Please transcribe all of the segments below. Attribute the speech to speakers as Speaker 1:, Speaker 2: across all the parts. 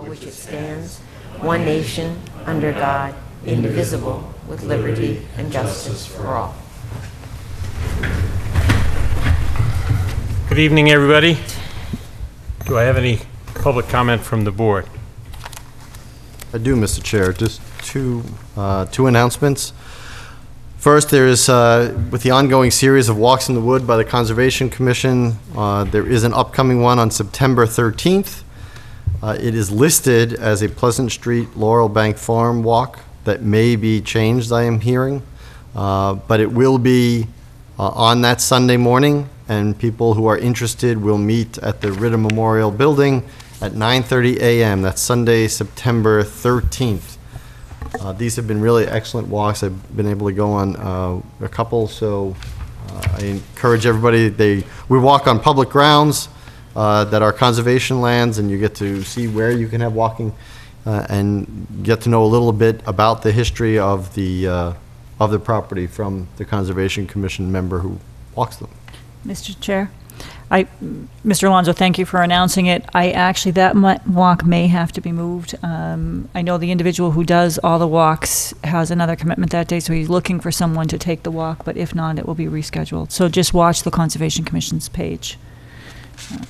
Speaker 1: which it stands, one nation, under God, indivisible, with liberty and justice for all.
Speaker 2: Good evening, everybody. Do I have any public comment from the board?
Speaker 3: I do, Mr. Chair. Just two announcements. First, there is, with the ongoing series of Walks in the Wood by the Conservation Commission, there is an upcoming one on September 13th. It is listed as a Pleasant Street Laurel Bank Farm walk that may be changed, I am hearing. But it will be on that Sunday morning, and people who are interested will meet at the Ritter Memorial Building at 9:30 a.m. That's Sunday, September 13th. These have been really excellent walks. I've been able to go on a couple, so I encourage everybody. We walk on public grounds that are conservation lands, and you get to see where you can have walking and get to know a little bit about the history of the property from the Conservation Commission member who walks them.
Speaker 4: Mr. Chair, Mr. Alonso, thank you for announcing it. That walk may have to be moved. I know the individual who does all the walks has another commitment that day, so he's looking for someone to take the walk, but if not, it will be rescheduled. So just watch the Conservation Commission's page.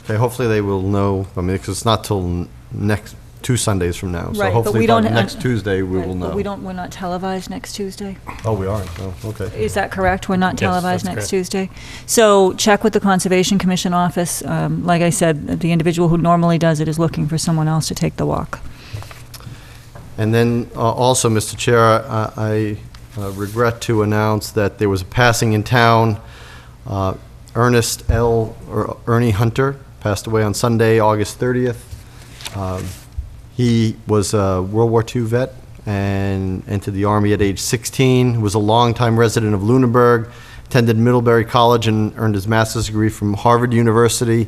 Speaker 3: Okay, hopefully they will know, because it's not till next 2 Sundays from now. So
Speaker 4: Right, but
Speaker 3: hopefully
Speaker 4: we
Speaker 3: by
Speaker 4: don't-
Speaker 3: next Tuesday we will know.
Speaker 4: But we're not televised next Tuesday?
Speaker 3: Oh, we aren't? Oh, okay.
Speaker 4: Is that correct? We're not
Speaker 2: Yes,
Speaker 4: televised
Speaker 2: that's
Speaker 4: next
Speaker 2: correct.
Speaker 4: Tuesday? So check with the Conservation Commission office. Like I said, the individual who normally does it is looking for someone else to take the walk.
Speaker 3: And then also, Mr. Chair, I regret to announce that there was a passing in town. Ernie Hunter passed away on Sunday, August 30th. He was a World War II vet and entered the Army at age 16, was a longtime resident of Lunenburg, attended Middlebury College and earned his master's degree from Harvard University,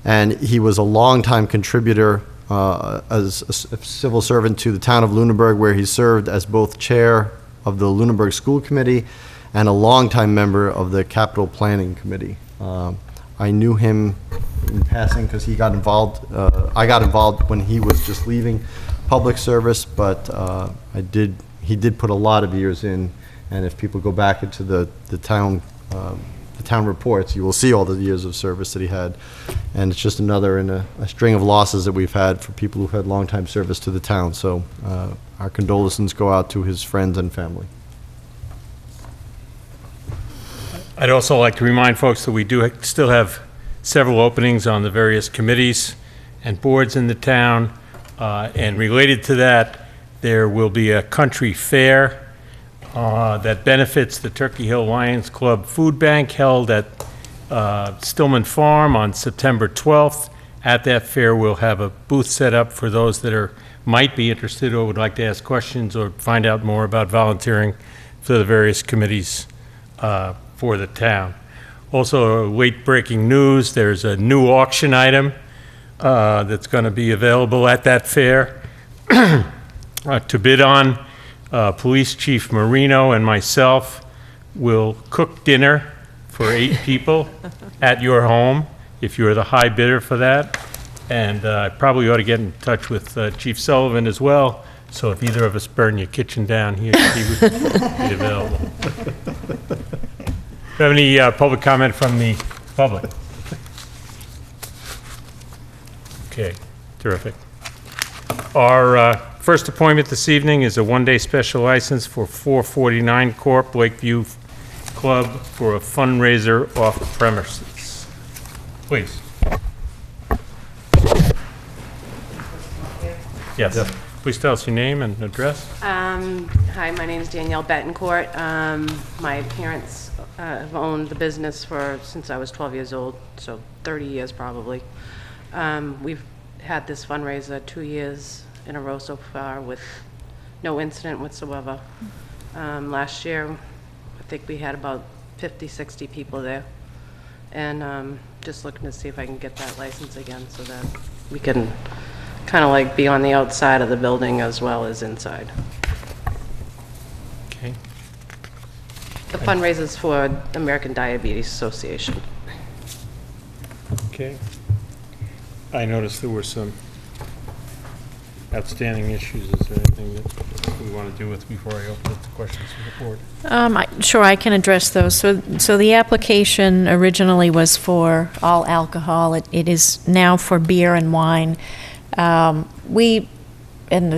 Speaker 3: and he was a longtime contributor as a civil servant to the town of Lunenburg, where he served as both chair of the Lunenburg School Committee and a longtime member of the Capital Planning Committee. I knew him in passing because he got involved. I got involved when he was just leaving public service, but he did put a lot of years in. And if people go back into the town reports, you will see all the years of service that he had. And it's just another in a string of losses that we've had for people who've had long-time service to the town. So our condolences go out to his friends and family.
Speaker 2: I'd also like to remind folks that we do still have several openings on the various committees and boards in the town. And related to that, there will be a country fair that benefits the Turkey Hill Lions Club Food Bank held at Stillman Farm on September 12th. At that fair, we'll have a booth set up for those that might be interested or would like to ask questions or find out more about volunteering for the various committees for the town. Also, late-breaking news, there's a new auction item that's going to be available at that fair to bid on. Police Chief Marino and myself will cook dinner for 8 people at your home, if you're the high bidder for that. And I probably ought to get in touch with Chief Sullivan as well, so if either of us burn your kitchen down, he would be available. Do you have any public comment from the public? Okay, terrific. Our first appointment this evening is a one-day special license for 449 Corp. Lakeview Club for a fundraiser off premises. Please. Yes. Please tell us your name and address.
Speaker 5: Hi, my name is Danielle Betancourt. My parents have owned the business since I was 12 years old, so 30 years probably. We've had this fundraiser 2 years in a row so far with no incident whatsoever. Last year, I think we had about 50, 60 people there. And just looking to see if I can get that license again so that we can kind of like be on the outside of the building as well as inside.
Speaker 2: Okay.
Speaker 5: The fundraisers for American Diabetes Association.
Speaker 2: Okay. I noticed there were some outstanding issues, is there anything that we want to do with before I open up the questions for the board?
Speaker 1: Sure, I can address those. So the application originally was for all alcohol. It is now for beer and wine. And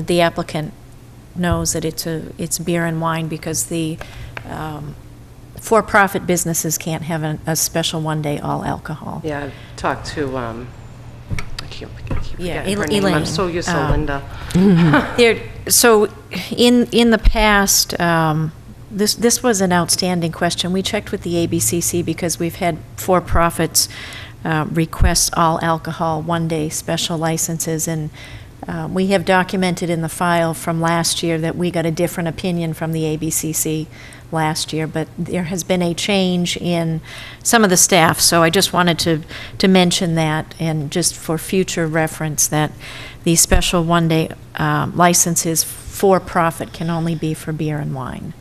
Speaker 1: the applicant knows that it's beer and wine because the for-profit businesses can't have a special one-day all alcohol.
Speaker 5: Yeah, I've talked to, I keep
Speaker 1: Yeah,
Speaker 5: forgetting her name.
Speaker 1: Elaine.
Speaker 5: I'm so used to Linda.
Speaker 1: So in the past, this was an outstanding question. We checked with the ABCC because we've had for-profits request all alcohol one-day special licenses, and we have documented in the file from last year that we got a different opinion from the ABCC last year, but there has been a change in some of the staff, so I just wanted to mention that, and just for future reference, that the special one-day licenses for profit can only be for beer and wine.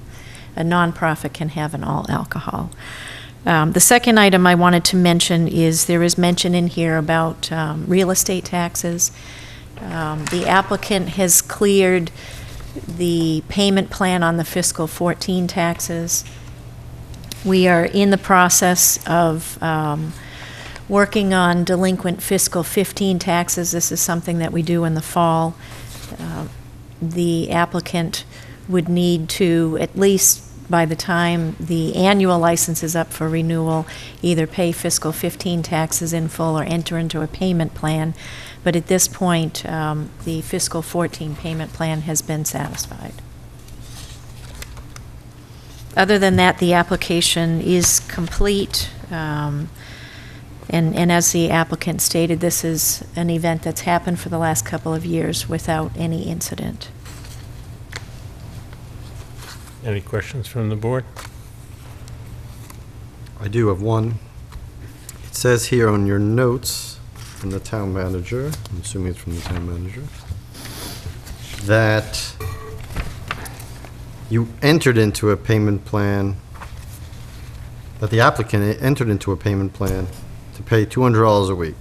Speaker 1: A nonprofit can have an all alcohol. The second item I wanted to mention is there is mention in here about real estate taxes. The applicant has cleared the payment plan on the fiscal 14 taxes. We are in the process of working on delinquent fiscal 15 taxes. This is something that we do in the fall. The applicant would need to, at least by the time the annual license is up for renewal, either pay fiscal 15 taxes in full or enter into a payment plan. But at this point, the fiscal 14 payment plan has been satisfied. Other than that, the application is complete. And as the applicant stated, this is an event that's happened for the last couple of years without any incident.
Speaker 2: Any questions from the board?
Speaker 3: I do have one. It says here on your notes from the town manager, I'm assuming it's from the town manager, that you entered into a payment plan, that the applicant entered into a payment plan to pay $200 a week.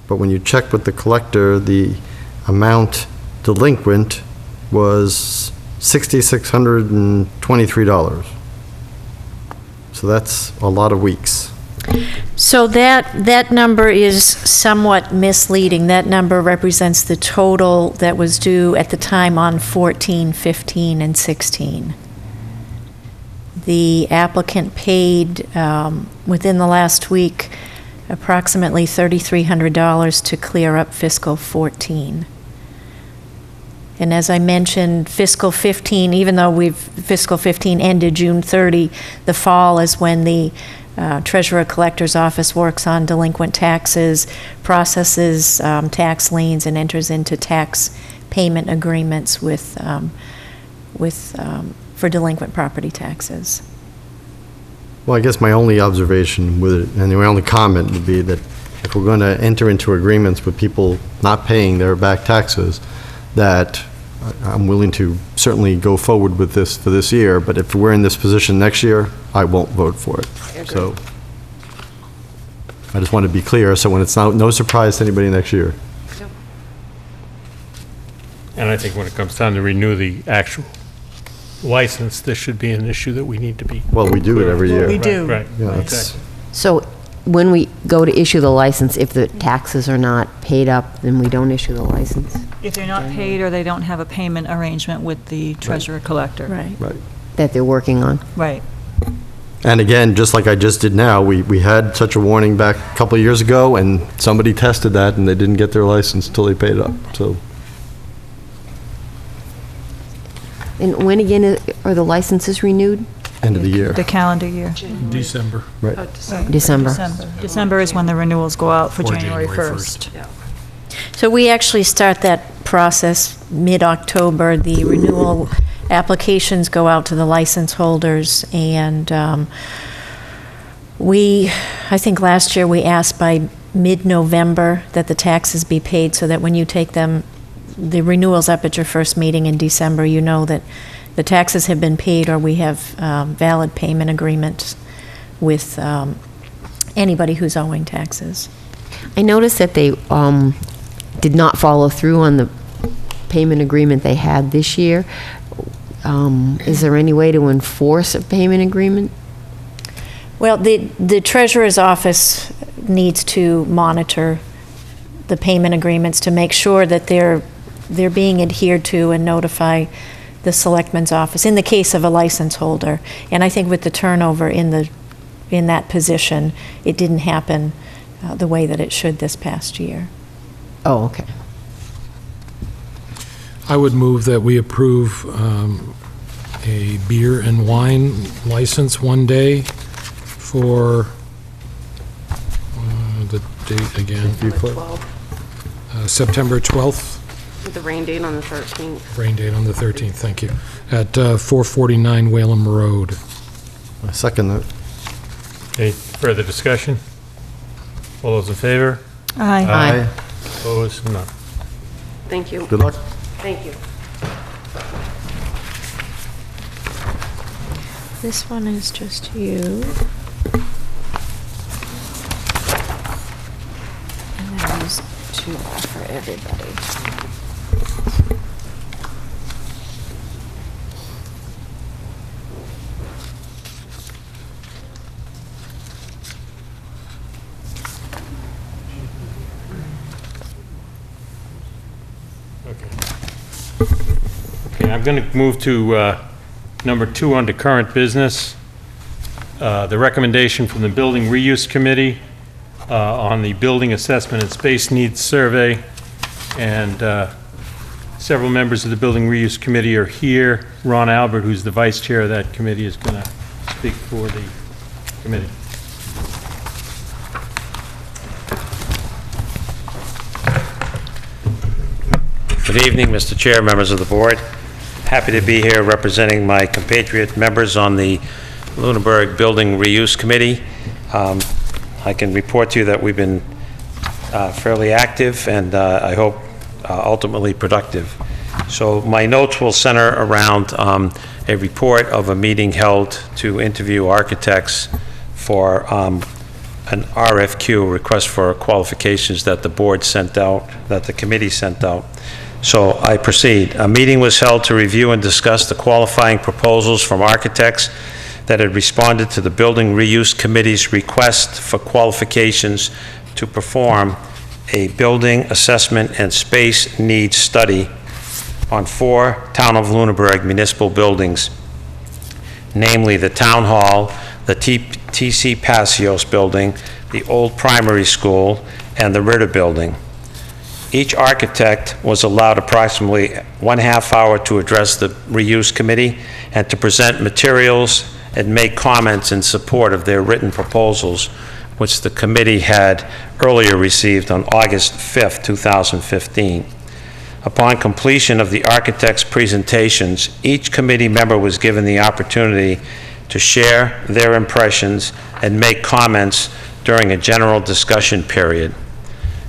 Speaker 3: But when you checked with the collector, the amount delinquent was $6,623. So that's a lot of weeks.
Speaker 1: So that number is somewhat misleading. That number represents the total that was due at the time on 14, 15, and 16. The applicant paid, within the last week, approximately $3,300 to clear up fiscal 14. And as I mentioned, fiscal 15, even though fiscal 15 ended June 30, the fall is when the Treasurer Collector's Office works on delinquent taxes, processes tax liens, and enters into tax payment agreements for delinquent property taxes.
Speaker 3: Well, I guess my only observation with it, and my only comment would be that if we're going to enter into agreements with people not paying their back taxes, that I'm willing to certainly go forward with this for this year, but if we're in this position next year, I won't vote for it. So I just want to be clear, so when it's no surprise to anybody next year.
Speaker 5: Yep.
Speaker 2: And I think when it comes time to renew the actual license, this should be an issue that we need to be.
Speaker 3: Well, we do it every year.
Speaker 4: We do.
Speaker 2: Right.
Speaker 3: Yeah,
Speaker 2: Right.
Speaker 3: it's-
Speaker 2: Exactly.
Speaker 6: So when we go to issue the license, if the taxes are not paid up, then we don't issue the license?
Speaker 4: If they're not paid or they don't have a payment arrangement with the treasurer collector.
Speaker 1: Right.
Speaker 3: Right.
Speaker 6: That they're working on?
Speaker 4: Right.
Speaker 3: And again, just like I just did now, we had such a warning back a couple of years ago, and somebody tested that, and they didn't get their license until they paid it up, so.
Speaker 6: And when again are the licenses renewed?
Speaker 3: End of the year.
Speaker 4: The calendar year.
Speaker 2: December.
Speaker 3: Right.
Speaker 6: December.
Speaker 4: December is when the renewals go out for
Speaker 2: Or
Speaker 4: January
Speaker 2: January
Speaker 4: 1st.
Speaker 5: Yeah.
Speaker 1: So we actually start that process mid-October. The renewal applications go out to the license holders, and I think last year we asked by mid-November that the taxes be paid so that when you take the renewals up at your first meeting in December, you know that the taxes have been paid, or we have valid payment agreements with anybody who's owing taxes.
Speaker 6: I noticed that they did not follow through on the payment agreement they had this year. Is there any way to enforce a payment agreement?
Speaker 1: Well, the treasurer's office needs to monitor the payment agreements to make sure that they're being adhered to and notify the selectman's office in the case of a license holder. And I think with the turnover in that position, it didn't happen the way that it should this past year.
Speaker 6: Oh, okay.
Speaker 7: I would move that we approve a beer and wine license one day for the date again,
Speaker 5: Number 12,
Speaker 7: September 12th,
Speaker 5: with the rain date on the 13th.
Speaker 7: rain date on the 13th, thank you, at 449 Whalum Road.
Speaker 3: I second that.
Speaker 2: Any further discussion? All those in favor?
Speaker 4: Aye.
Speaker 6: Aye.
Speaker 2: Opposed? None.
Speaker 5: Thank you.
Speaker 3: Good luck.
Speaker 5: Thank you.
Speaker 1: This one is just you. And then these two are for everybody.
Speaker 2: Okay, I'm going to move to number 2 under current business. The recommendation from the Building Reuse Committee on the Building Assessment and Space Needs Survey. And several members of the Building Reuse Committee are here. Ron Albert, who's the vice chair of that committee, is going to speak for the committee.
Speaker 8: Good evening, Mr. Chair, members of the board. Happy to be here representing my compatriot members on the Lunenburg Building Reuse Committee. I can report to you that we've been fairly active and I hope ultimately productive. So my notes will center around a report of a meeting held to interview architects for an RFQ, request for qualifications, that the board sent out, that the committee sent out. So I proceed. A meeting was held to review and discuss the qualifying proposals from architects that had responded to the Building Reuse Committee's request for qualifications to perform a building assessment and space needs study on 4 Town of Lunenburg municipal buildings, namely the Town Hall, the TC Passios Building, the old primary school, and the Ritter Building. Each architect was allowed approximately 1/2 hour to address the reuse committee and to present materials and make comments in support of their written proposals, which the committee had earlier received on August 5th, 2015. Upon completion of the architects' presentations, each committee member was given the opportunity to share their impressions and make comments during a general discussion period.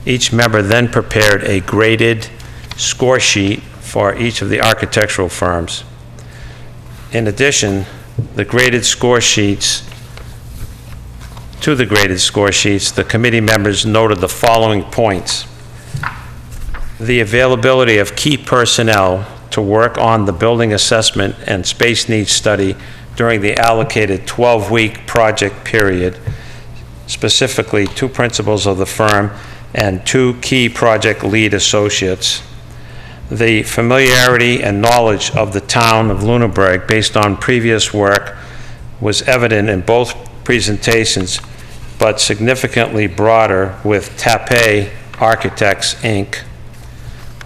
Speaker 8: Each member then prepared a graded score sheet for each of the architectural firms. In addition, the graded score sheets, the committee members noted the following points: the availability of key personnel to work on the building assessment and space needs study during the allocated 12-week project period, specifically 2 principals of the firm and 2 key project lead associates. The familiarity and knowledge of the town of Lunenburg based on previous work was evident in both presentations, but significantly broader with Tappe Architects, Inc.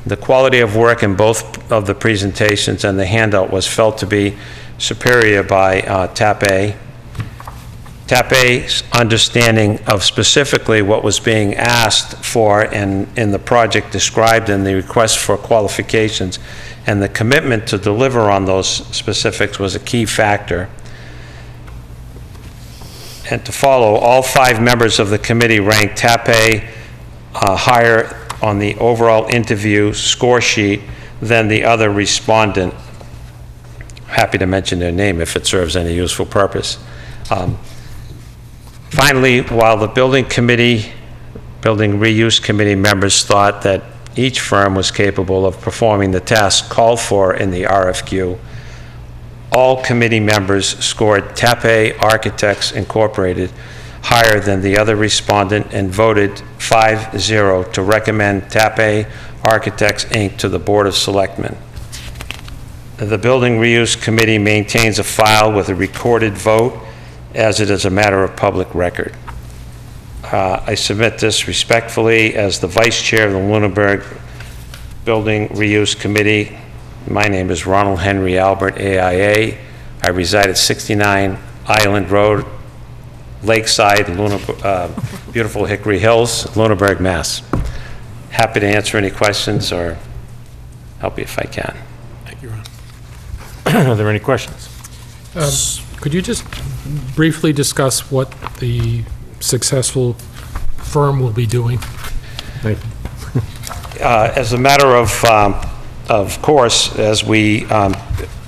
Speaker 8: The quality of work in both of the presentations and the handout was felt to be superior by Tappe. Tappe's understanding of specifically what was being asked for in the project described in the request for qualifications and the commitment to deliver on those specifics was a key factor. And to follow, all 5 members of the committee ranked Tappe higher on the overall interview score sheet than the other respondent. Happy to mention their name if it serves any useful purpose. Finally, while the Building Reuse Committee members thought that each firm was capable of performing the task called for in the RFQ. All committee members scored Tape Architects Incorporated higher than the other respondent and voted 5-0 to recommend Tape Architects, Inc. to the Board of Selectmen. The Building Reuse Committee maintains a file with a recorded vote as it is a matter of public record. I submit this respectfully as the Vice Chair of the Lunenburg Building Reuse Committee. My name is Ronald Henry Albert, AIA. I reside at 69 Island Road, Lakeside, beautiful Hickory Hills, Lunenburg, Mass. Happy to answer any questions or help you if I can.
Speaker 2: Thank you, Ron. Are there any questions?
Speaker 7: Could you just briefly discuss what the successful firm will be doing?
Speaker 3: Thank you.
Speaker 8: As a matter of course, as we,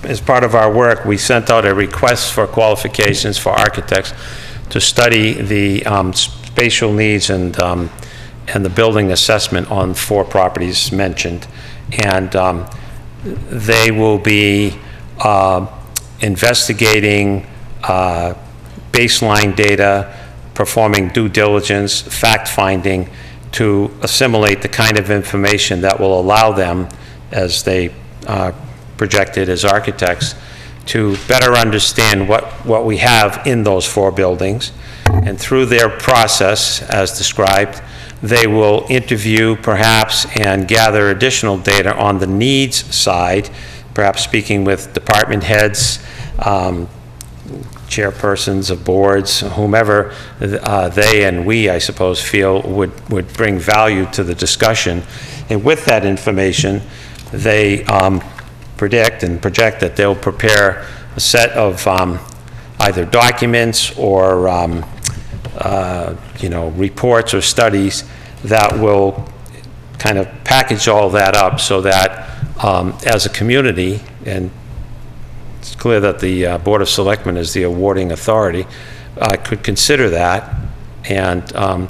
Speaker 8: as part of our work, we sent out a request for qualifications for architects to study the spatial needs and the building assessment on 4 properties mentioned. And they will be investigating baseline data, performing due diligence, fact-finding to assimilate the kind of information that will allow them, as they projected as architects, to better understand what we have in those 4 buildings. And through their process, as described, they will interview perhaps and gather additional data on the needs side, perhaps speaking with department heads, chairpersons of boards, whomever they and we, I suppose, feel would bring value to the discussion. And with that information, they predict and project that they'll prepare a set of either documents or reports or studies that will kind of package all that up so that as a community, and it's clear that the Board of Selectmen is the awarding authority, could consider that and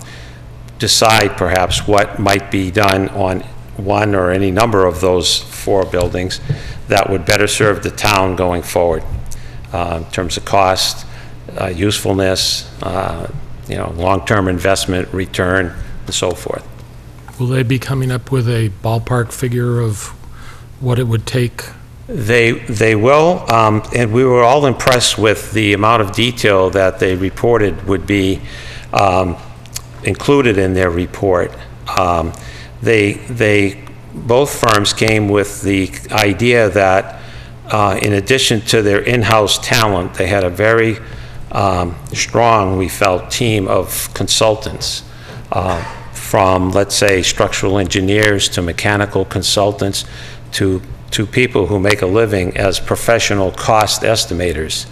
Speaker 8: decide perhaps what might be done on one or any number of those 4 buildings that would better serve the town going forward in terms of cost, usefulness, long-term investment, return, and so forth.
Speaker 7: Will they be coming up with a ballpark figure of what it would take?
Speaker 8: They will, and we were all impressed with the amount of detail that they reported would be included in their report. Both firms came with the idea that in addition to their in-house talent, they had a very strong, we felt, team of consultants from, let's say, structural engineers to mechanical consultants to people who make a living as professional cost estimators.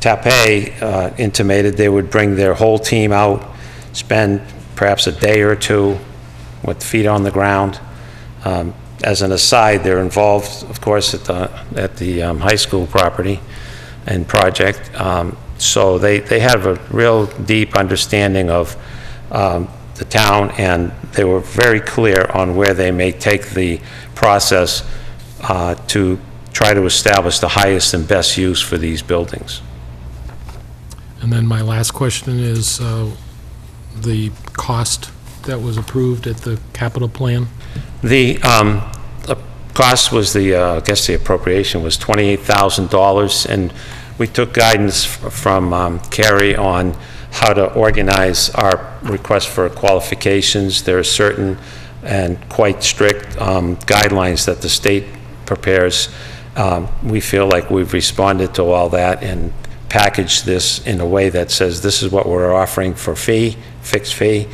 Speaker 8: Tape intimated they would bring their whole team out, spend perhaps a day or 2 with feet on the ground. As an aside, they're involved, of course, at the high school property and project. So they have a real deep understanding of the town, and they were very clear on where they may take the process to try to establish the highest and best use for these buildings.
Speaker 7: And then my last question is the cost that was approved at the capital plan?
Speaker 8: The cost was I guess the appropriation was $28,000, and we took guidance from Carrie on how to organize our request for qualifications. There are certain and quite strict guidelines that the state prepares. We feel like we've responded to all that and packaged this in a way that says this is what we're offering for fixed fee.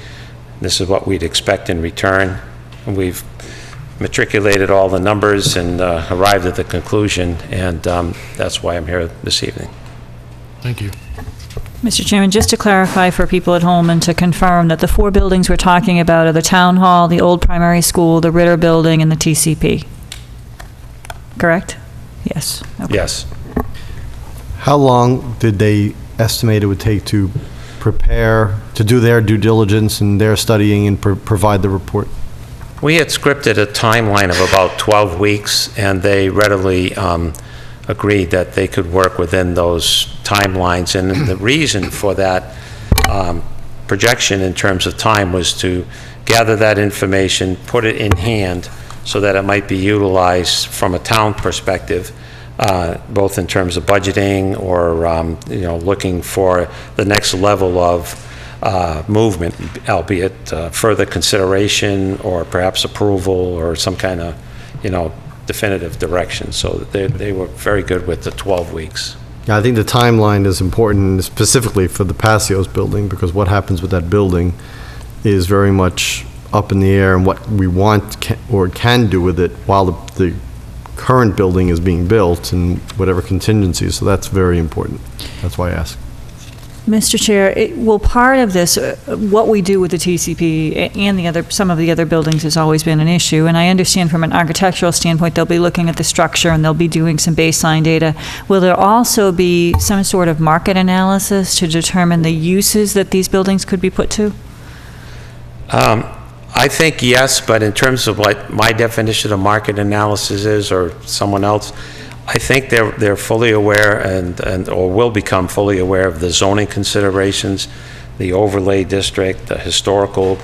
Speaker 8: This is what we'd expect in return. And we've matriculated all the numbers and arrived at the conclusion, and that's why I'm here this evening.
Speaker 7: Thank you.
Speaker 4: Mr. Chairman, just to clarify for people at home and to confirm that the 4 buildings we're talking about are the Town Hall, the old primary school, the Ritter Building, and the TCP. Correct? Yes. Okay.
Speaker 8: Yes.
Speaker 3: How long did they estimate it would take to prepare, to do their due diligence and their studying and provide the report?
Speaker 8: We had scripted a timeline of about 12 weeks, and they readily agreed that they could work within those timelines. And the reason for that projection in terms of time was to gather that information, put it in hand, so that it might be utilized from a town perspective, both in terms of budgeting or, looking for the next level of movement, albeit further consideration or perhaps approval or some kind of, definitive direction. So they were very good with the 12 weeks.
Speaker 3: Yeah, I think the timeline is important specifically for the Passios building, because what happens with that building is very much up in the air, and what we want or can do with it while the current building is being built and whatever contingencies. So that's very important. That's why I asked.
Speaker 4: Mr. Chair, will part of this, what we do with the TCP and some of the other buildings has always been an issue, and I understand from an architectural standpoint, they'll be looking at the structure and they'll be doing some baseline data. Will there also be some sort of market analysis to determine the uses that these buildings could be put to?
Speaker 8: I think yes, but in terms of what my definition of market analysis is, or someone else, I think they're fully aware or will become fully aware of the zoning considerations, the overlay district, the historical,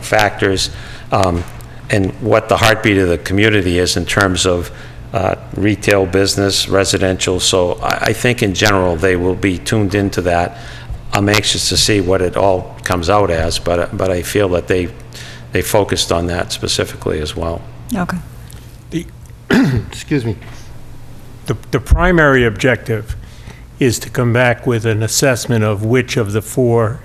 Speaker 8: factors, and what the heartbeat of the community is in terms of retail, business, residential. So I think in general they will be tuned into that. I'm anxious to see what it all comes out as, but I feel that they focused on that specifically as well.
Speaker 4: Okay.
Speaker 3: Excuse me.
Speaker 2: The primary objective is to come back with an assessment of which of the 4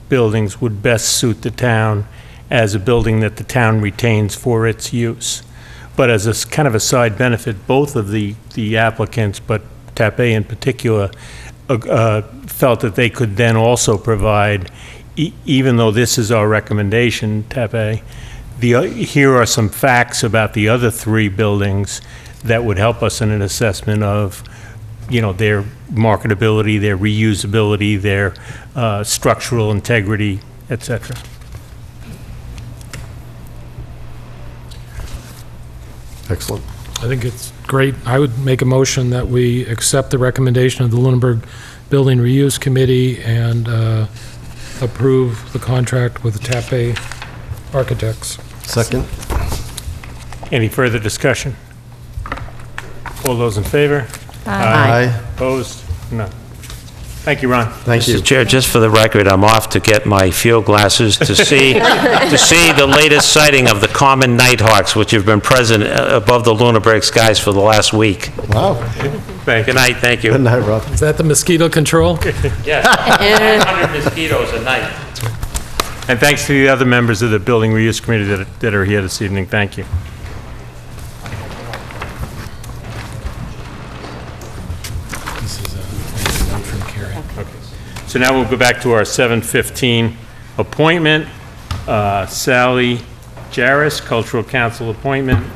Speaker 2: buildings would best suit the town as a building that the town retains for its use. But as a kind of a side benefit, both of the applicants, but TAP A in particular, felt that they could then also provide, even though this is our recommendation, TAP A, here are some facts about the other 3 buildings that would help us in an assessment of, their marketability, their reusability, their structural integrity, et cetera.
Speaker 3: Excellent.
Speaker 7: I think it's great. I would make a motion that we accept the recommendation of the Lunenburg Building Reuse Committee and approve the contract with TAP A Architects.
Speaker 3: Second.
Speaker 2: Any further discussion? All those in favor?
Speaker 3: Aye.
Speaker 2: Opposed? No. Thank you, Ron.
Speaker 3: Thank you.
Speaker 8: Mr. Chair, just for the record, I'm off to get my field glasses to see the latest sighting of the common nighthawks, which have been present above the Lunenburg skies for the last week.
Speaker 3: Wow.
Speaker 2: Thank you.
Speaker 8: Good night, thank you.
Speaker 3: Good night, Rob.
Speaker 7: Is that the mosquito control?
Speaker 8: Yes, 500 mosquitoes a night.
Speaker 2: And thanks to the other members of the Building Reuse Committee that are here this evening. Thank you.
Speaker 7: This is a note from Carrie.
Speaker 2: Okay. So now we'll go back to our 7:15 appointment. Sally Jarris, Cultural Council appointment.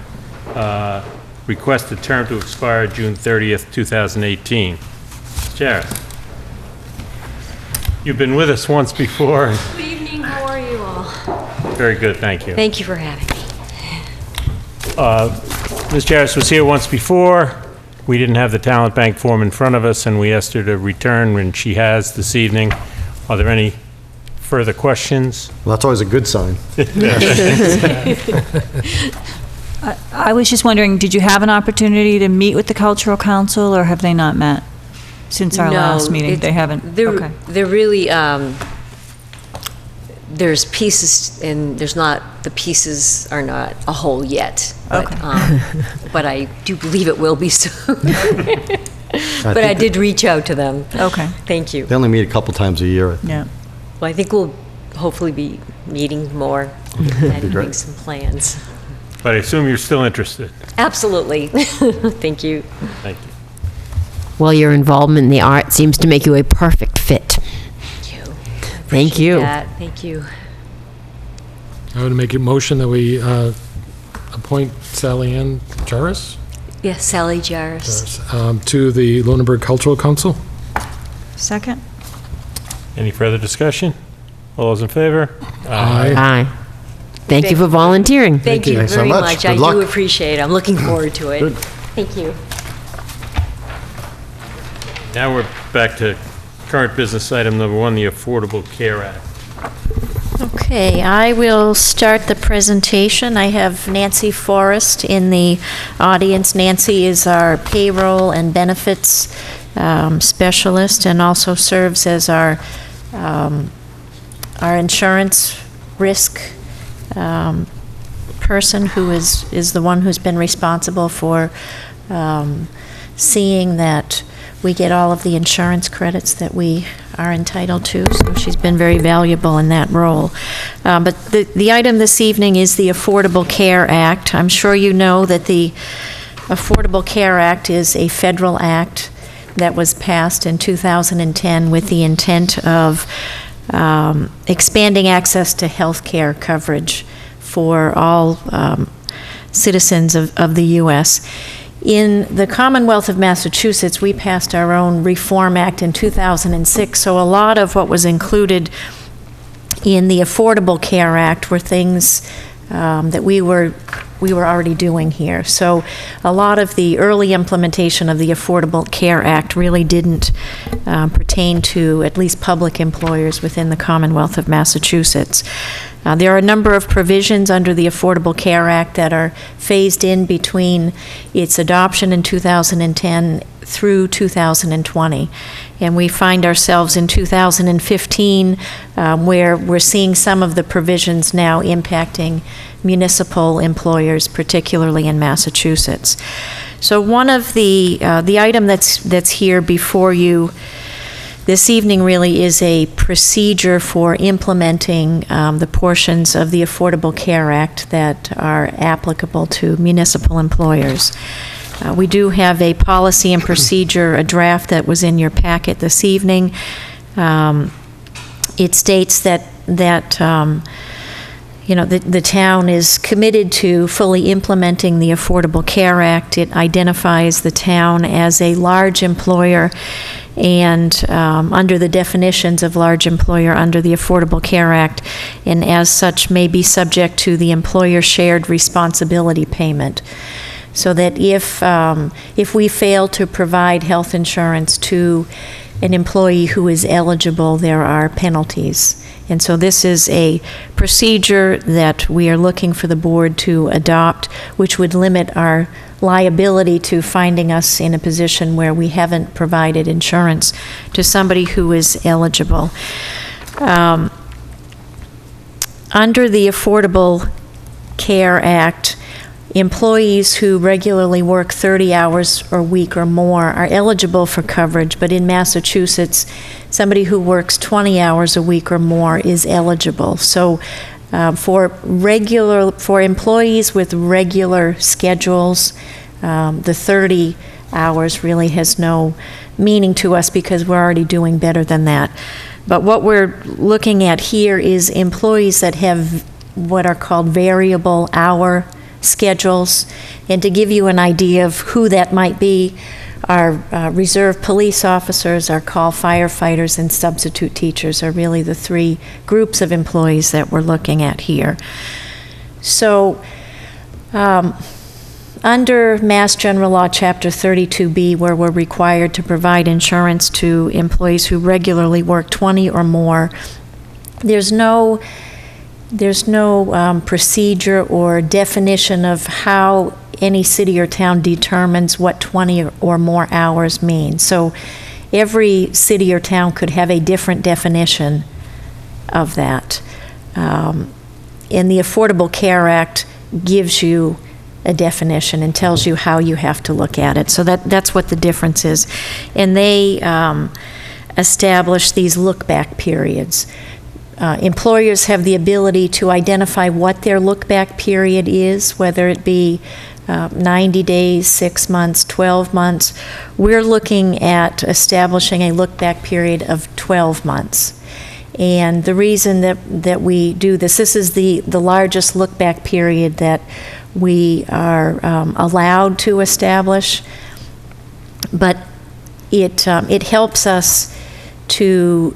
Speaker 2: Requested term to expire June 30th, 2018. Jarris. You've been with us once before.
Speaker 9: Good evening, how are you all?
Speaker 2: Very good, thank you.
Speaker 9: Thank you for having me.
Speaker 2: Ms. Jarris was here once before. We didn't have the talent bank form in front of us, and we asked her to return, and she has this evening. Are there any further questions?
Speaker 3: Well, that's always a good sign.
Speaker 4: I was just wondering, did you have an opportunity to meet with the Cultural Council, or have they not met since our last meeting? They haven't? Okay.
Speaker 9: They're really, there's pieces, and the pieces are not a whole yet. But,
Speaker 4: Okay.
Speaker 9: but I do believe it will be soon. But I did reach out to them.
Speaker 4: Okay,
Speaker 9: Thank you.
Speaker 3: They only meet a couple times a year.
Speaker 4: yeah.
Speaker 9: Well, I think we'll hopefully be meeting more and having
Speaker 3: great.
Speaker 9: some plans.
Speaker 2: But I assume you're still interested.
Speaker 9: Absolutely. Thank you.
Speaker 2: Thank you.
Speaker 6: Well, your involvement in the art seems to make you a perfect fit.
Speaker 9: Thank you.
Speaker 6: Thank you.
Speaker 9: Thank you.
Speaker 7: I would make a motion that we appoint Sally Ann Jarris
Speaker 9: Yes, Sally Jarris.
Speaker 7: to the Lunenburg Cultural Council.
Speaker 4: Second?
Speaker 2: Any further discussion? All those in favor?
Speaker 7: Aye.
Speaker 6: Aye. Thank you for volunteering.
Speaker 9: Thank you
Speaker 3: Thanks so
Speaker 9: very
Speaker 3: much.
Speaker 9: much.
Speaker 3: Good
Speaker 9: I
Speaker 3: luck.
Speaker 9: do appreciate it. I'm looking forward to it.
Speaker 3: Good.
Speaker 9: Thank you.
Speaker 2: Now we're back to current business item number one, the Affordable Care Act.
Speaker 1: Okay, I will start the presentation. I have Nancy Forrest in the audience. Nancy is our payroll and benefits specialist and also serves as our insurance risk person who is the one who's been responsible for seeing that we get all of the insurance credits that we are entitled to, so she's been very valuable in that role. But the item this evening is the Affordable Care Act. I'm sure you know that the Affordable Care Act is a federal act that was passed in 2010 with the intent of expanding access to health care coverage for all citizens of the U.S. In the Commonwealth of Massachusetts, we passed our own Reform Act in 2006, so a lot of what was included in the Affordable Care Act were things that we were already doing here. So a lot of the early implementation of the Affordable Care Act really didn't pertain to at least public employers within the Commonwealth of Massachusetts. There are a number of provisions under the Affordable Care Act that are phased in between its adoption in 2010 through 2020. And we find ourselves in 2015 where we're seeing some of the provisions now impacting municipal employers, particularly in Massachusetts. So one of the item that's here before you this evening really is a procedure for implementing the portions of the Affordable Care Act that are applicable to municipal employers. We do have a policy and procedure, a draft that was in your packet this evening. It states that the town is committed to fully implementing the Affordable Care Act. It identifies the town as a large employer, and under the definitions of large employer under the Affordable Care Act, and as such may be subject to the employer shared responsibility payment. So that if we fail to provide health insurance to an employee who is eligible, there are penalties. And so this is a procedure that we are looking for the board to adopt, which would limit our liability to finding us in a position where we haven't provided insurance to somebody who is eligible. Under the Affordable Care Act, employees who regularly work 30 hours a week or more are eligible for coverage, but in Massachusetts, somebody who works 20 hours a week or more is eligible. So for employees with regular schedules, the 30 hours really has no meaning to us because we're already doing better than that. But what we're looking at here is employees that have what are called variable hour schedules. And to give you an idea of who that might be, our reserve police officers, our call firefighters, and substitute teachers are really the three groups of employees that we're looking at here. So under Mass General Law, Chapter 32B, where we're required to provide insurance to employees who regularly work 20 or more, there's no procedure or definition of how any city or town determines what 20 or more hours mean. So every city or town could have a different definition of that. And the Affordable Care Act gives you a definition and tells you how you have to look at it. So that's what the difference is. And they establish these look-back periods. Employers have the ability to identify what their look-back period is, whether it be 90 days, 6 months, 12 months. We're looking at establishing a look-back period of 12 months. And the reason that we do this is the largest look-back period that we are allowed to establish, but it helps us to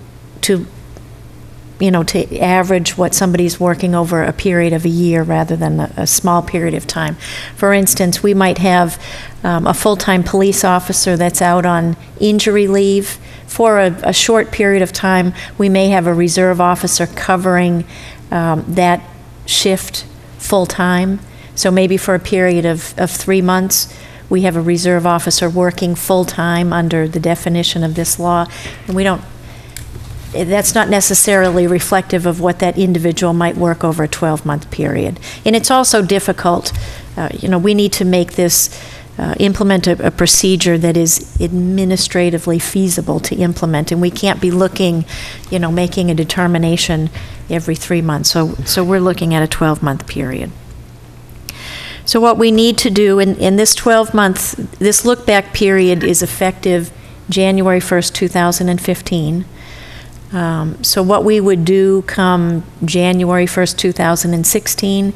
Speaker 1: to average what somebody's working over a period of a year rather than a small period of time. For instance, we might have a full-time police officer that's out on injury leave. For a short period of time, we may have a reserve officer covering that shift full-time. So maybe for a period of 3 months, we have a reserve officer working full-time under the definition of this law. And that's not necessarily reflective of what that individual might work over a 12-month period. And it's also difficult, we need to make this, implement a procedure that is administratively feasible to implement. And we can't be looking, making a determination every 3 months. So we're looking at a 12-month period. So what we need to do in this 12-month, this look-back period is effective January 1st, 2015. So what we would do come January 1st, 2016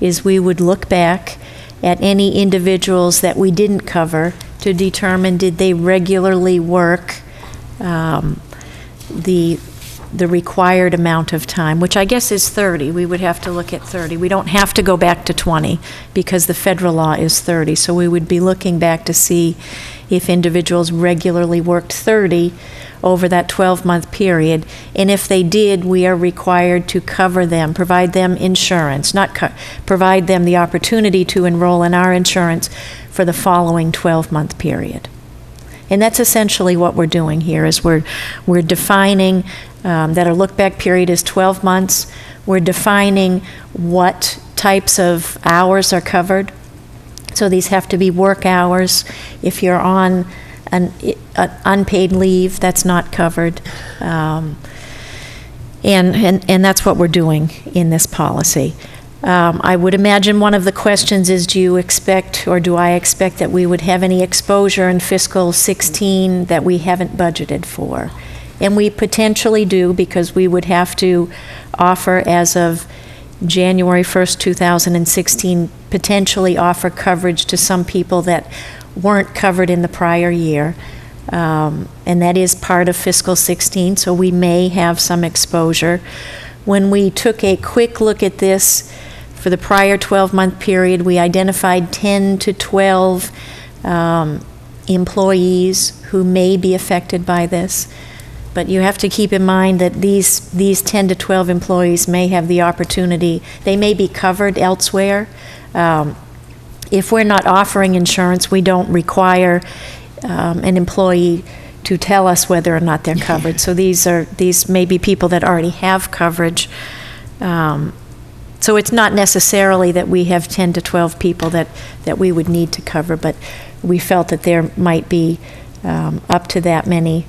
Speaker 1: is we would look back at any individuals that we didn't cover to determine did they regularly work the required amount of time, which I guess is 30. We would have to look at 30. We don't have to go back to 20 because the federal law is 30. So we would be looking back to see if individuals regularly worked 30 over that 12-month period. And if they did, we are required to cover them, provide them insurance, provide them the opportunity to enroll in our insurance for the following 12-month period. And that's essentially what we're doing here, is we're defining that our look-back period is 12 months. We're defining what types of hours are covered. So these have to be work hours. If you're on an unpaid leave, that's not covered. And that's what we're doing in this policy. I would imagine one of the questions is, do you expect, or do I expect, that we would have any exposure in fiscal 16 that we haven't budgeted for? And we potentially do, because we would have to offer, as of January 1st, 2016, potentially offer coverage to some people that weren't covered in the prior year. And that is part of fiscal 16, so we may have some exposure. When we took a quick look at this for the prior 12-month period, we identified 10 to 12 employees who may be affected by this. But you have to keep in mind that these 10 to 12 employees may have the opportunity, they may be covered elsewhere. If we're not offering insurance, we don't require an employee to tell us whether or not they're covered. So these may be people that already have coverage. So it's not necessarily that we have 10 to 12 people that we would need to cover, but we felt that there might be up to that many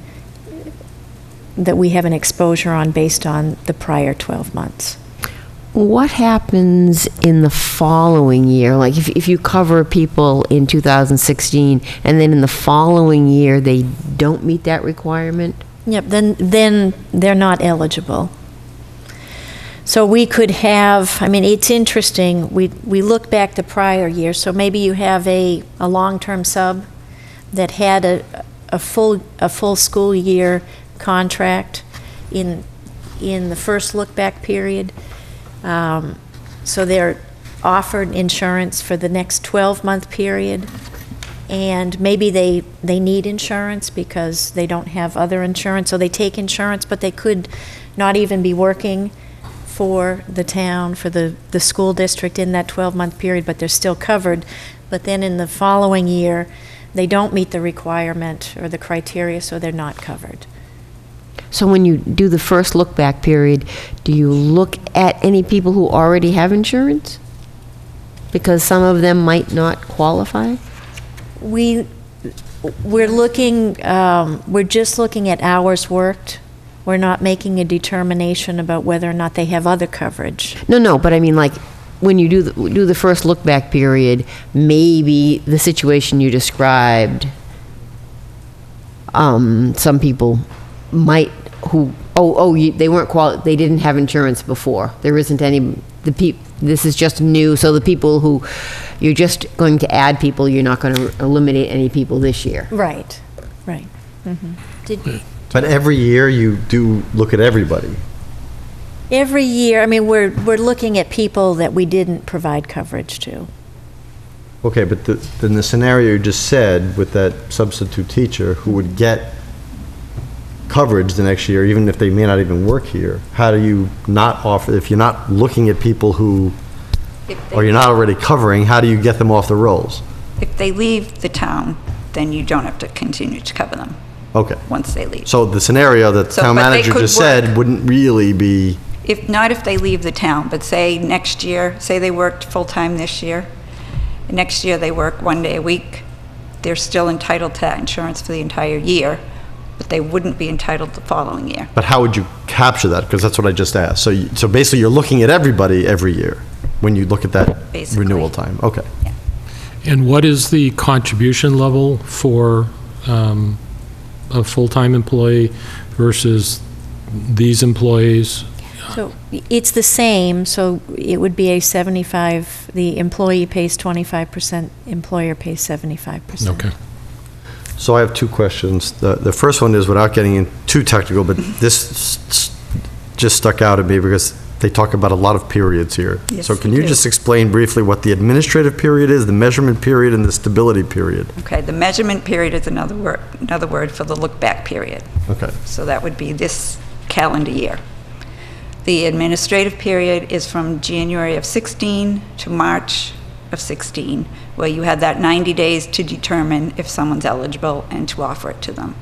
Speaker 1: that we have an exposure on based on the prior 12 months.
Speaker 6: What happens in the following year? Like if you cover people in 2016 and then in the following year they don't meet that requirement?
Speaker 1: Yep, then they're not eligible. So we could have, it's interesting, we look back the prior year, so maybe you have a long-term sub that had a full school year contract in the first look-back period. So they're offered insurance for the next 12-month period, and maybe they need insurance because they don't have other insurance, so they take insurance, but they could not even be working for the town, for the school district in that 12-month period, but they're still covered. But then in the following year, they don't meet the requirement or the criteria, so they're not covered.
Speaker 6: So when you do the first look-back period, do you look at any people who already have insurance? Because some of them might not qualify?
Speaker 1: We're just looking at hours worked. We're not making a determination about whether or not they have other coverage.
Speaker 6: No, but like when you do the first look-back period, maybe the situation you described, some people might they weren't they didn't have insurance before. There isn't any, this is just new, so the people who, you're just going to add people, you're not going to eliminate any people this year.
Speaker 1: Right. Mm-hmm.
Speaker 3: But every year you do look at everybody.
Speaker 1: Every year, I mean, we're looking at people that we didn't provide coverage to.
Speaker 3: Okay, but then the scenario you just said with that substitute teacher who would get coverage the next year, even if they may not even work here, how do you not offer, if you're not looking at people who, or you're not already covering, how do you get them off the rolls?
Speaker 10: If they leave the town, then you don't have to continue to cover them
Speaker 3: Okay.
Speaker 10: once they leave.
Speaker 3: So the scenario that the
Speaker 10: So,
Speaker 3: town
Speaker 10: but they
Speaker 3: manager
Speaker 10: could
Speaker 3: just
Speaker 10: work.
Speaker 3: said wouldn't really be,
Speaker 10: If, not if they leave the town, but say next year, say they worked full-time this year, next year they work 1 day a week, they're still entitled to that insurance for the entire year, but they wouldn't be entitled the following year.
Speaker 3: but how would you capture that? Because that's what I just asked. So, so basically you're looking at everybody every year when you look at that
Speaker 10: Basically.
Speaker 3: renewal time. Okay.
Speaker 7: And what is the contribution level for a full-time employee versus these employees?
Speaker 1: So it's the same, so it would be a 75, the employee pays 25%, employer pays 75%.
Speaker 7: Okay.
Speaker 3: So I have two questions. The first one is, without getting in too technical, but this just stuck out at me because they talk about a lot of periods here.
Speaker 10: Yes,
Speaker 3: So can
Speaker 10: they
Speaker 3: you
Speaker 10: do.
Speaker 3: just explain briefly what the administrative period is, the measurement period, and the stability period?
Speaker 10: Okay, the measurement period is another word for the look-back period.
Speaker 3: Okay.
Speaker 10: So that would be this calendar year. The administrative period is from January of 16 to March of 16, where you had that 90 days to determine if someone's eligible and to offer it to them.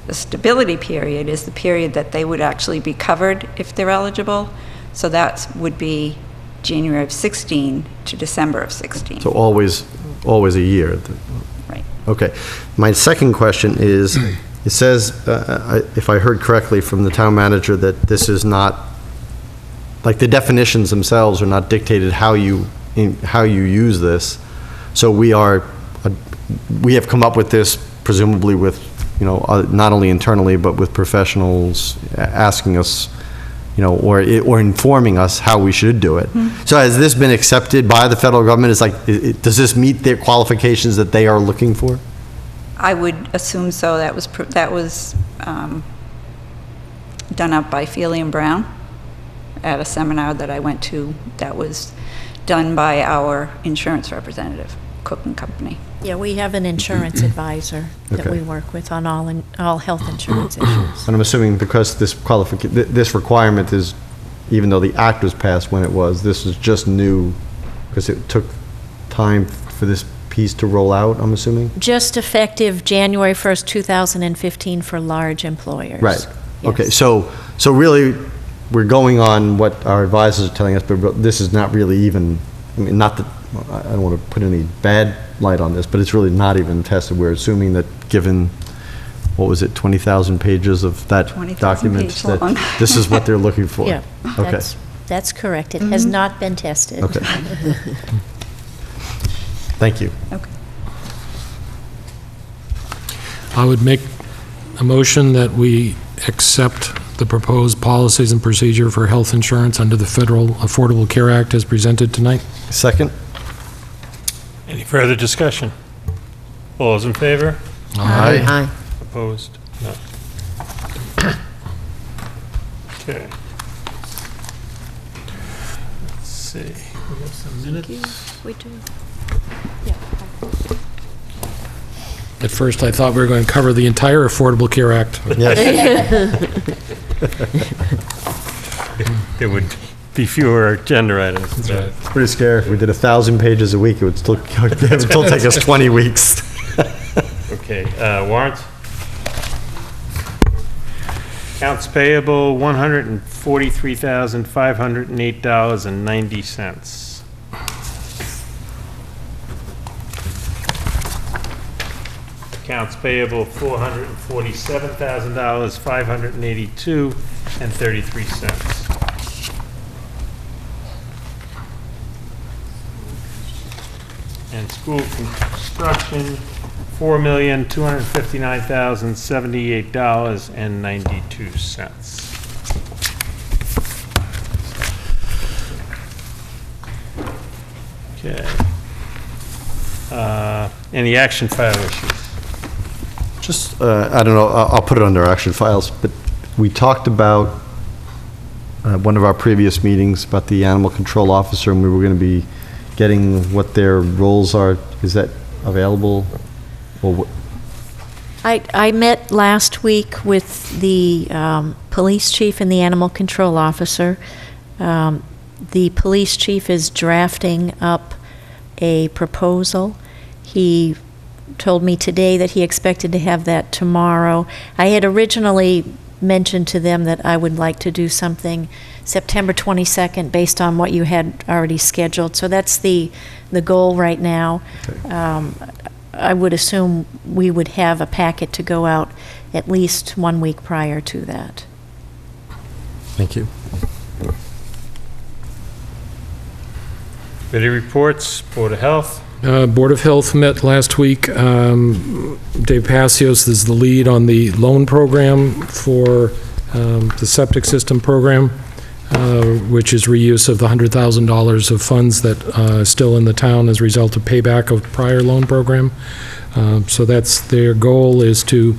Speaker 10: The stability period is the period that they would actually be covered if they're eligible, so that would be January of 16 to December of 16.
Speaker 3: So always a year.
Speaker 10: Right.
Speaker 3: Okay. My second question is, it says, if I heard correctly from the town manager, that this is not, like the definitions themselves are not dictated how you use this. So we have come up with this presumably with, not only internally, but with professionals asking us, or informing us how we should do it. So has this been accepted by the federal government? It's like, does this meet their qualifications that they are looking for?
Speaker 10: I would assume so. That was done up by Feely and Brown at a seminar that I went to. That was done by our insurance representative, Cook and Company.
Speaker 1: Yeah, we have an insurance advisor that
Speaker 3: Okay.
Speaker 1: we work with on all health insurance issues.
Speaker 3: And I'm assuming because this requirement is, even though the act was passed when it was, this is just new, because it took time for this piece to roll out, I'm assuming?
Speaker 1: Just effective January 1st, 2015 for large employers.
Speaker 3: Right. Okay,
Speaker 1: Yes.
Speaker 3: so really, we're going on what our advisors are telling us, but this is not really even, I mean, not that, I don't want to put any bad light on this, but it's really not even tested. We're assuming that given, what was it, 20,000 pages of that
Speaker 10: 20,000
Speaker 3: document,
Speaker 10: page long.
Speaker 3: that this is what they're looking for?
Speaker 1: Yeah,
Speaker 3: Okay,
Speaker 1: that's correct. It has not been tested.
Speaker 3: okay. Thank you.
Speaker 10: Okay.
Speaker 7: I would make a motion that we accept the proposed policies and procedure for health insurance under the Federal Affordable Care Act as presented tonight.
Speaker 3: Second?
Speaker 2: Any further discussion? All those in favor?
Speaker 3: Aye.
Speaker 6: Aye.
Speaker 2: Opposed? No. Okay. Let's see, we have some minutes.
Speaker 1: We do.
Speaker 7: At first, I thought we were going to cover the entire Affordable Care Act.
Speaker 3: Yes.
Speaker 2: There would be fewer agenda items.
Speaker 3: It's pretty scary. If we did 1,000 pages a week, it would still take us 20 weeks.
Speaker 2: Okay, warrants? Accounts payable, $143,508.90. Accounts payable, $447,000, $582.33. And school construction, $4,259,078.92. Okay. Any action file issues?
Speaker 3: Just, I don't know, I'll put it under action files, but we talked about one of our previous meetings about the animal control officer, and we were going to be getting what their roles are. Is that available? Or
Speaker 1: I met last week with the police chief and the animal control officer. The police chief is drafting up a proposal. He told me today that he expected to have that tomorrow. I had originally mentioned to them that I would like to do something September 22nd based on what you had already scheduled. So that's the goal right now. I would assume we would have a packet to go out at least 1 week prior to that.
Speaker 3: Thank you.
Speaker 2: Committee reports, Board of Health.
Speaker 7: Board of Health met last week. Dave Passios is the lead on the loan program for the septic system program, which is reuse of the $100,000 of funds that is still in the town as a result of payback of prior loan program. So that's their goal, is to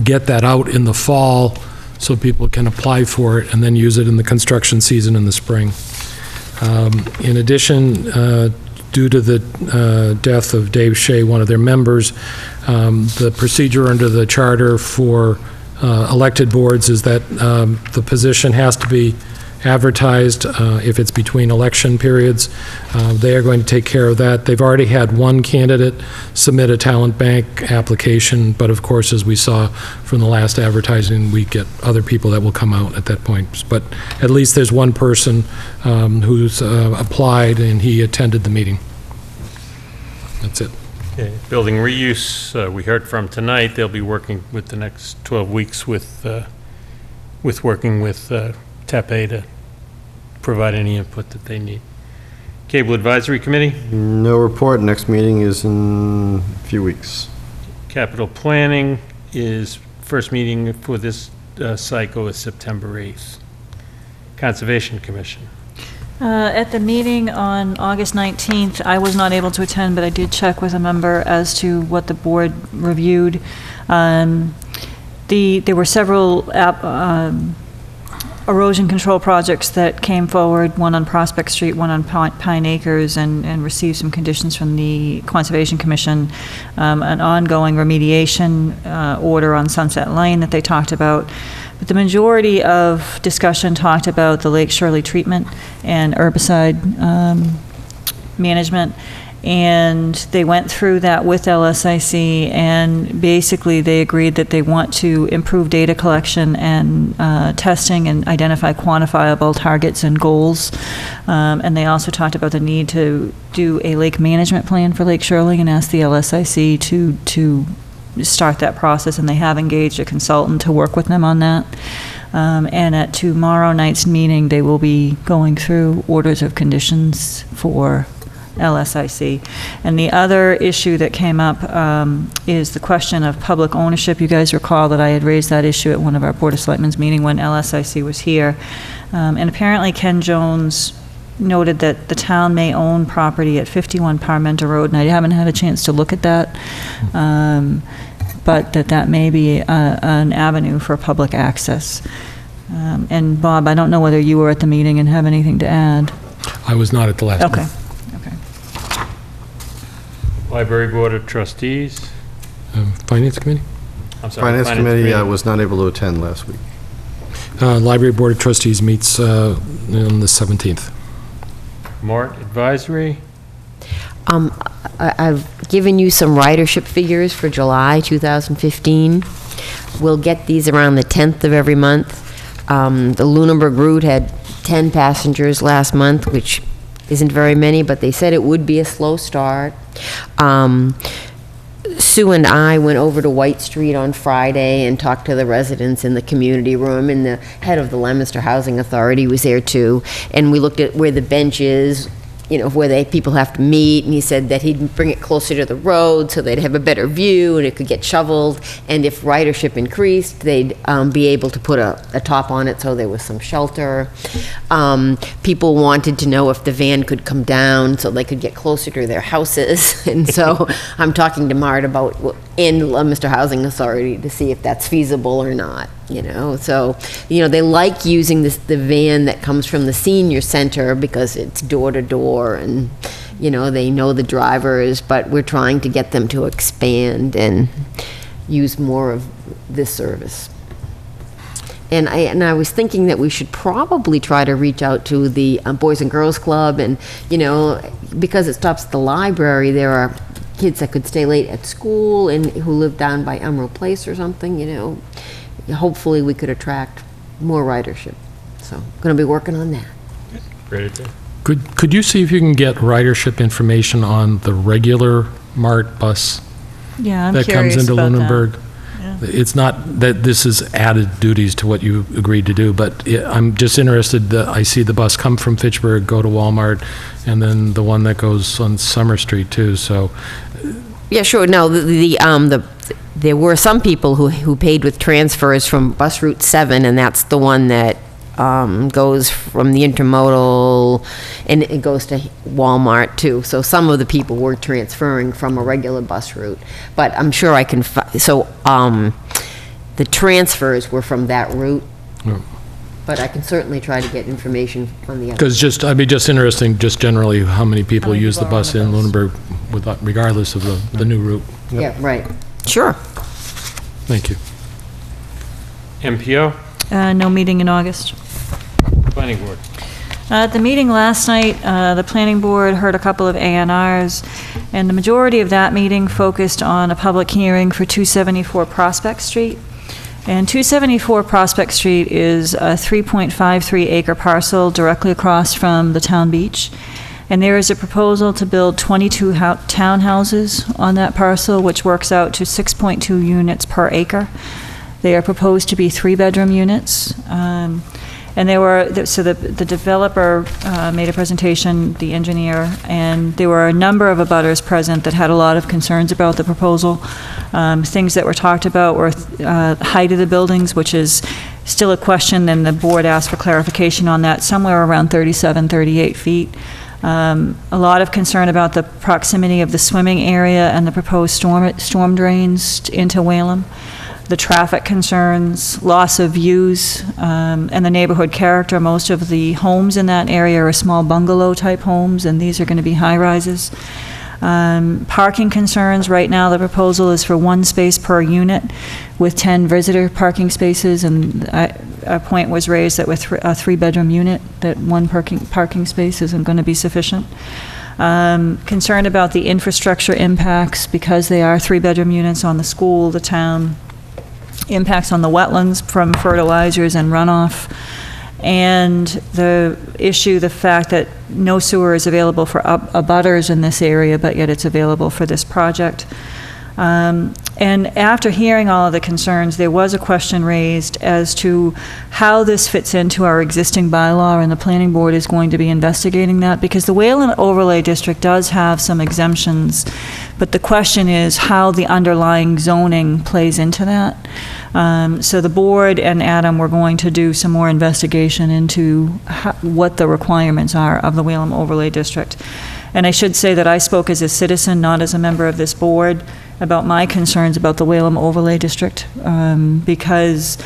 Speaker 7: get that out in the fall so people can apply for it and then use it in the construction season in the spring. In addition, due to the death of Dave Shea, one of their members, the procedure under the charter for elected boards is that the position has to be advertised if it's between election periods. They are going to take care of that. They've already had one candidate submit a talent bank application, but of course, as we saw from the last advertising, we get other people that will come out at that point. But at least there's one person who's applied, and he attended the meeting. That's it.
Speaker 2: Okay. Building reuse, we heard from tonight. They'll be working with the next 12 weeks with working with TAPE to provide any input that they need. Cable Advisory Committee.
Speaker 3: No report. Next meeting is in a few weeks.
Speaker 2: Capital Planning is, first meeting for this cycle is September 8th. Conservation Commission.
Speaker 4: At the meeting on August 19th, I was not able to attend, but I did check with a member as to what the board reviewed. There were several erosion control projects that came forward, one on Prospect Street, one on Pine Acres, and received some conditions from the Conservation Commission, an ongoing remediation order on Sunset Lane that they talked about. But the majority of discussion talked about the Lake Shirley treatment and herbicide management. And they went through that with LSIC, and basically they agreed that they want to improve data collection and testing and identify quantifiable targets and goals. And they also talked about the need to do a lake management plan for Lake Shirley and asked the LSIC to start that process, and they have engaged a consultant to work with them on that. And at tomorrow night's meeting, they will be going through orders of conditions for LSIC. And the other issue that came up is the question of public ownership. You guys recall that I had raised that issue at one of our Board of Selectmen's meeting when LSIC was here. And apparently Ken Jones noted that the town may own property at 51 Parmenter Road, and I haven't had a chance to look at that, but that may be an avenue for public access. And Bob, I don't know whether you were at the meeting and have anything to add.
Speaker 7: I was not at the last
Speaker 4: Okay.
Speaker 7: one.
Speaker 2: Library Board of Trustees.
Speaker 7: Finance Committee?
Speaker 2: I'm sorry.
Speaker 3: Finance Committee was not able to attend last week.
Speaker 7: Library Board of Trustees meets on the 17th.
Speaker 2: Mart Advisory.
Speaker 6: I've given you some ridership figures for July 2015. We'll get these around the 10th of every month. The Lunenburg route had 10 passengers last month, which isn't very many, but they said it would be a slow start. Sue and I went over to White Street on Friday and talked to the residents in the community room, and the head of the Leominster Housing Authority was there too. And we looked at where the bench is, you know, where people have to meet, and he said that he'd bring it closer to the road so they'd have a better view and it could get shoveled. And if ridership increased, they'd be able to put a top on it so there was some shelter. People wanted to know if the van could come down so they could get closer to their houses. And so I'm talking to Mart about and Mr. Housing Authority to see if that's feasible or not, you know? So, you know, they like using the van that comes from the senior center because it's door to door and, you know, they know the drivers, but we're trying to get them to expand and use more of this service. And I was thinking that we should probably try to reach out to the Boys and Girls Club, and, you know, because it stops at the library, there are kids that could stay late at school and who live down by Emerald Place or something, you know. Hopefully we could attract more ridership. So I'm going to be working on that.
Speaker 2: Great idea.
Speaker 7: Could you see if you can get ridership information on the regular MART bus
Speaker 4: Yeah, I'm
Speaker 7: that comes
Speaker 4: curious
Speaker 7: into
Speaker 4: about that.
Speaker 7: Lunenburg?
Speaker 4: Yeah.
Speaker 7: It's not that this is added duties to what you agreed to do, but I'm just interested that I see the bus come from Fitchburg, go to Walmart, and then the one that goes on Summer Street too, so.
Speaker 6: Yeah, sure. No, there were some people who paid with transfers from Bus Route 7, and that's the one that goes from the intermodal, and it goes to Walmart too. So some of the people were transferring from a regular bus route, but I'm sure I can. The transfers were from that route, but I can certainly try to get information on the other.
Speaker 7: Because I'd be just interesting, just generally, how many people use the bus in Lunenburg, regardless of the new route.
Speaker 6: Yeah, right. Sure.
Speaker 7: Thank you.
Speaker 2: MPO,
Speaker 4: No meeting in August.
Speaker 2: Planning Board.
Speaker 4: At the meeting last night, the planning board heard a couple of ANRs, and the majority of that meeting focused on a public hearing for 274 Prospect Street. And 274 Prospect Street is a 3.53 acre parcel directly across from the town beach. And there is a proposal to build 22 townhouses on that parcel, which works out to 6.2 units per acre. They are proposed to be 3-bedroom units. And the developer made a presentation, the engineer, and there were a number of abutters present that had a lot of concerns about the proposal. Things that were talked about were height of the buildings, which is still a question, and the board asked for clarification on that, somewhere around 37, 38 feet. A lot of concern about the proximity of the swimming area and the proposed storm drains into Whalum. The traffic concerns, loss of views, and the neighborhood character. Most of the homes in that area are small bungalow-type homes, and these are going to be high-rises. Parking concerns, right now the proposal is for 1 space per unit with 10 visitor parking spaces, and a point was raised that with a 3-bedroom unit, that 1 parking space isn't going to be sufficient. Concerned about the infrastructure impacts because they are 3-bedroom units on the school, the town, impacts on the wetlands from fertilizers and runoff, and the fact that no sewer is available for abutters in this area, but yet it's available for this project. And after hearing all of the concerns, there was a question raised as to how this fits into our existing bylaw, and the planning board is going to be investigating that, because the Wayland Overlay District does have some exemptions, but the question is how the underlying zoning plays into that. So the board and Adam were going to do some more investigation into what the requirements are of the Wayland Overlay District. And I should say that I spoke as a citizen, not as a member of this board, about my concerns about the Whalum Overlay District, because,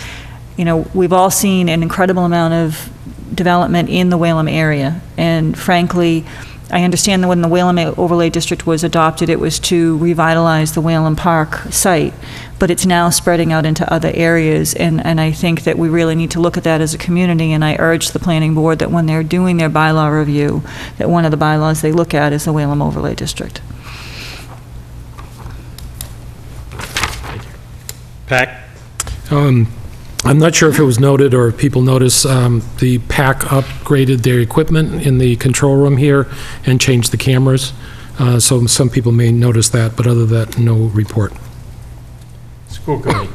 Speaker 4: you know, we've all seen an incredible amount of development in the Whalum area, and frankly, I understand that when the Whalum Overlay District was adopted, it was to revitalize the Whalum Park site, but it's now spreading out into other areas, and I think that we really need to look at that as a community, and I urge the planning board that when they're doing their bylaw review, that one of the bylaws they look at is the Whalum Overlay District.
Speaker 2: PAC?
Speaker 7: I'm not sure if it was noted or if people noticed, the PAC upgraded their equipment in the control room here and changed the cameras. So some people may notice that, but other than that, no report.
Speaker 2: School committee.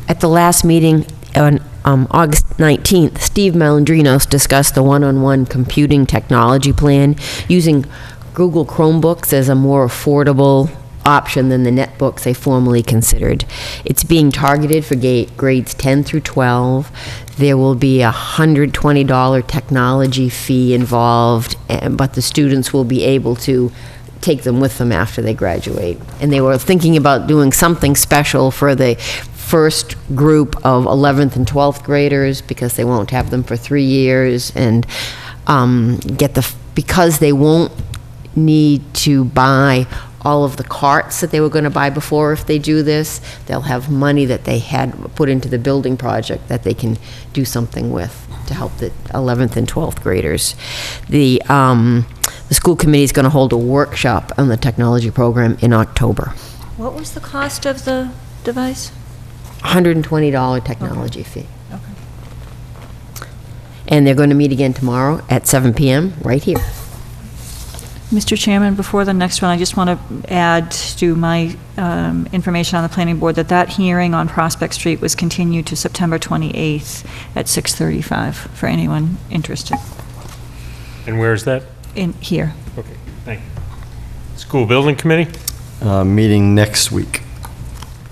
Speaker 6: At the last meeting on August 19th, Steve Malandrinos discussed the one-on-one computing technology plan using Google Chromebooks as a more affordable option than the netbooks they formerly considered. It's being targeted for grades 10 through 12. There will be a $120 technology fee involved, but the students will be able to take them with them after they graduate. And they were thinking about doing something special for the first group of 11th and 12th graders, because they won't have them for 3 years, and because they won't need to buy all of the carts that they were going to buy before. If they do this, they'll have money that they had put into the building project that they can do something with to help the 11th and 12th graders. The school committee is going to hold a workshop on the technology program in October.
Speaker 1: What was the cost of the device?
Speaker 6: $120 technology fee.
Speaker 1: Okay.
Speaker 6: And they're going to meet again tomorrow at 7 p.m. right here.
Speaker 4: Mr. Chairman, before the next one, I just want to add to my information on the planning board that hearing on Prospect Street was continued to September 28th at 6:35 for anyone interested.
Speaker 2: And where is that?
Speaker 4: In here.
Speaker 2: Okay, thank you. School Building Committee?
Speaker 3: Meeting next week.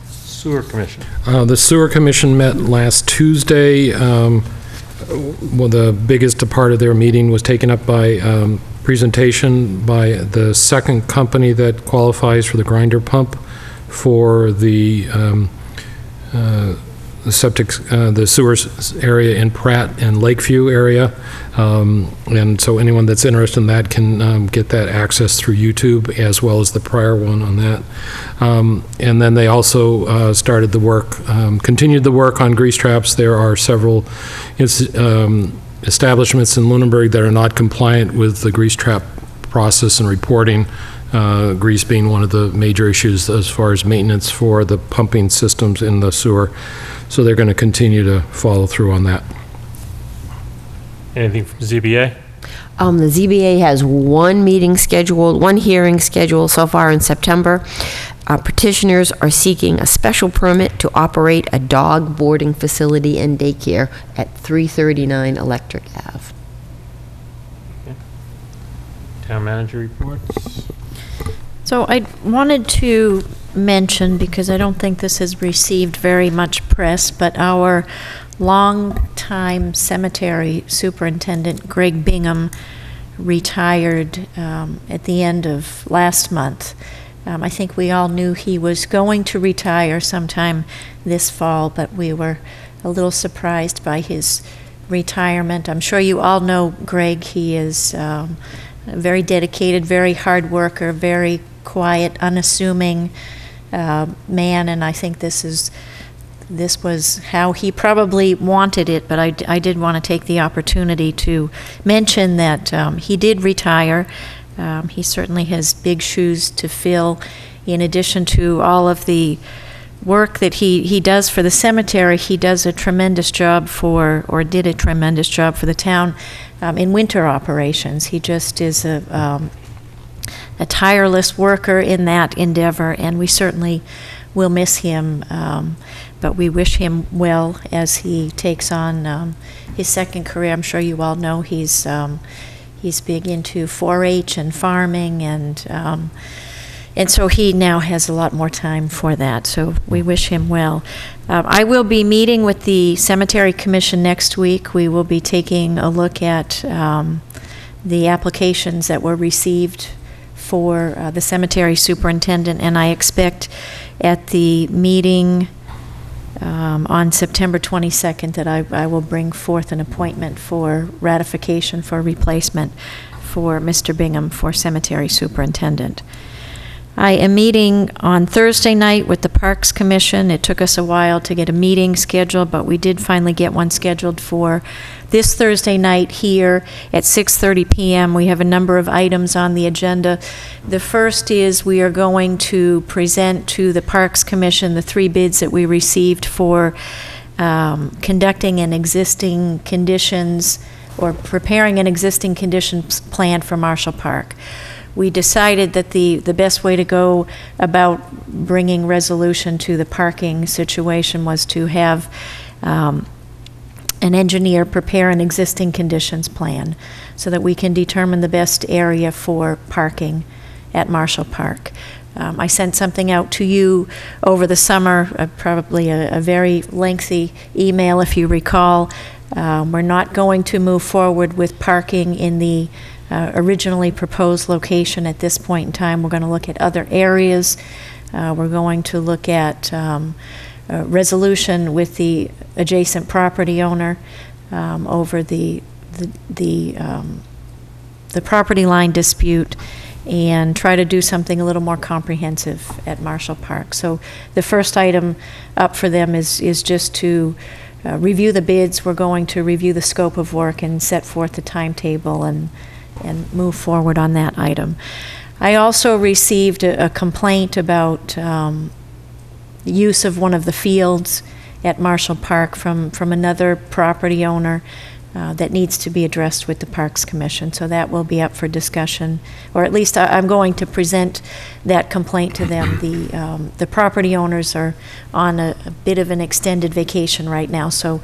Speaker 2: Sewer Commission?
Speaker 7: The Sewer Commission met last Tuesday. Well, the biggest part of their meeting was taken up by presentation by the second company that qualifies for the grinder pump for the septic, the sewers area in Pratt and Lakeview area. And so anyone that's interested in that can get that access through YouTube, as well as the prior one on that. And then they also started the work, continued the work on grease traps. There are several establishments in Lunenburg that are not compliant with the grease trap process and reporting, grease being one of the major issues as far as maintenance for the pumping systems in the sewer. So they're going to continue to follow through on that.
Speaker 2: Anything from ZBA?
Speaker 6: The ZBA has one hearing scheduled so far in September. Petitioners are seeking a special permit to operate a dog boarding facility and daycare at 339 Electric Ave.
Speaker 2: Town manager reports?
Speaker 1: So I wanted to mention, because I don't think this has received very much press, but our longtime cemetery superintendent, Greg Bingham, retired at the end of last month. I think we all knew he was going to retire sometime this fall, but we were a little surprised by his retirement. I'm sure you all know Greg. He is a very dedicated, very hard worker, very quiet, unassuming man, and I think this was how he probably wanted it, but I did want to take the opportunity to mention that he did retire. He certainly has big shoes to fill. In addition to all of the work that he does for the cemetery, he does a tremendous job did a tremendous job for the town in winter operations. He just is a tireless worker in that endeavor, and we certainly will miss him, but we wish him well as he takes on his second career. I'm sure you all know he's big into 4-H and farming, and so he now has a lot more time for that, so we wish him well. I will be meeting with the Cemetery Commission next week. We will be taking a look at the applications that were received for the cemetery superintendent, and I expect at the meeting on September 22nd that I will bring forth an appointment for ratification for replacement for Mr. Bingham for cemetery superintendent. I am meeting on Thursday night with the Parks Commission. It took us a while to get a meeting scheduled, but we did finally get one scheduled for this Thursday night here at 6:30 p.m. We have a number of items on the agenda. The first is we are going to present to the Parks Commission the 3 bids that we received for conducting an existing conditions or preparing an existing conditions plan for Marshall Park. We decided that the best way to go about bringing resolution to the parking situation was to have an engineer prepare an existing conditions plan so that we can determine the best area for parking at Marshall Park. I sent something out to you over the summer, probably a very lengthy email if you recall. We're not going to move forward with parking in the originally proposed location at this point in time. We're going to look at other areas. We're going to look at a resolution with the adjacent property owner over the property line dispute, and try to do something a little more comprehensive at Marshall Park. So the first item up for them is just to review the bids. We're going to review the scope of work and set forth the timetable and move forward on that item. I also received a complaint about the use of one of the fields at Marshall Park from another property owner that needs to be addressed with the Parks Commission. So that will be up for discussion, or at least I'm going to present that complaint to them. The property owners are on a bit of an extended vacation right now, so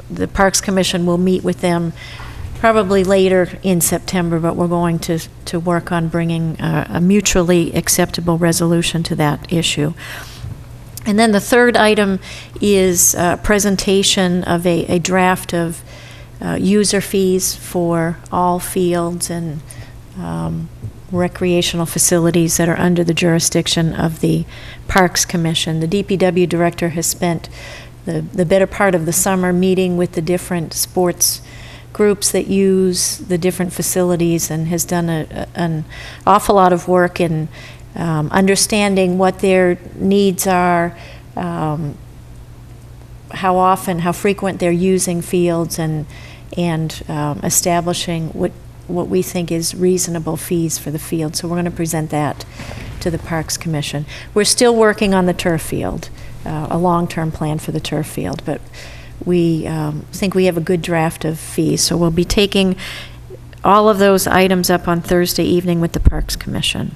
Speaker 1: the Parks Commission will meet with them probably later in September, but we're going to work on bringing a mutually acceptable resolution to that issue. And then the third item is a presentation of a draft of user fees for all fields and recreational facilities that are under the jurisdiction of the Parks Commission. The DPW director has spent the better part of the summer meeting with the different sports groups that use the different facilities, and has done an awful lot of work in understanding what their needs are, how often, how frequent they're using fields, and establishing what we think is reasonable fees for the field. So we're going to present that to the Parks Commission. We're still working on the turf field, a long-term plan for the turf field, but we think we have a good draft of fees. So we'll be taking all of those items up on Thursday evening with the Parks Commission.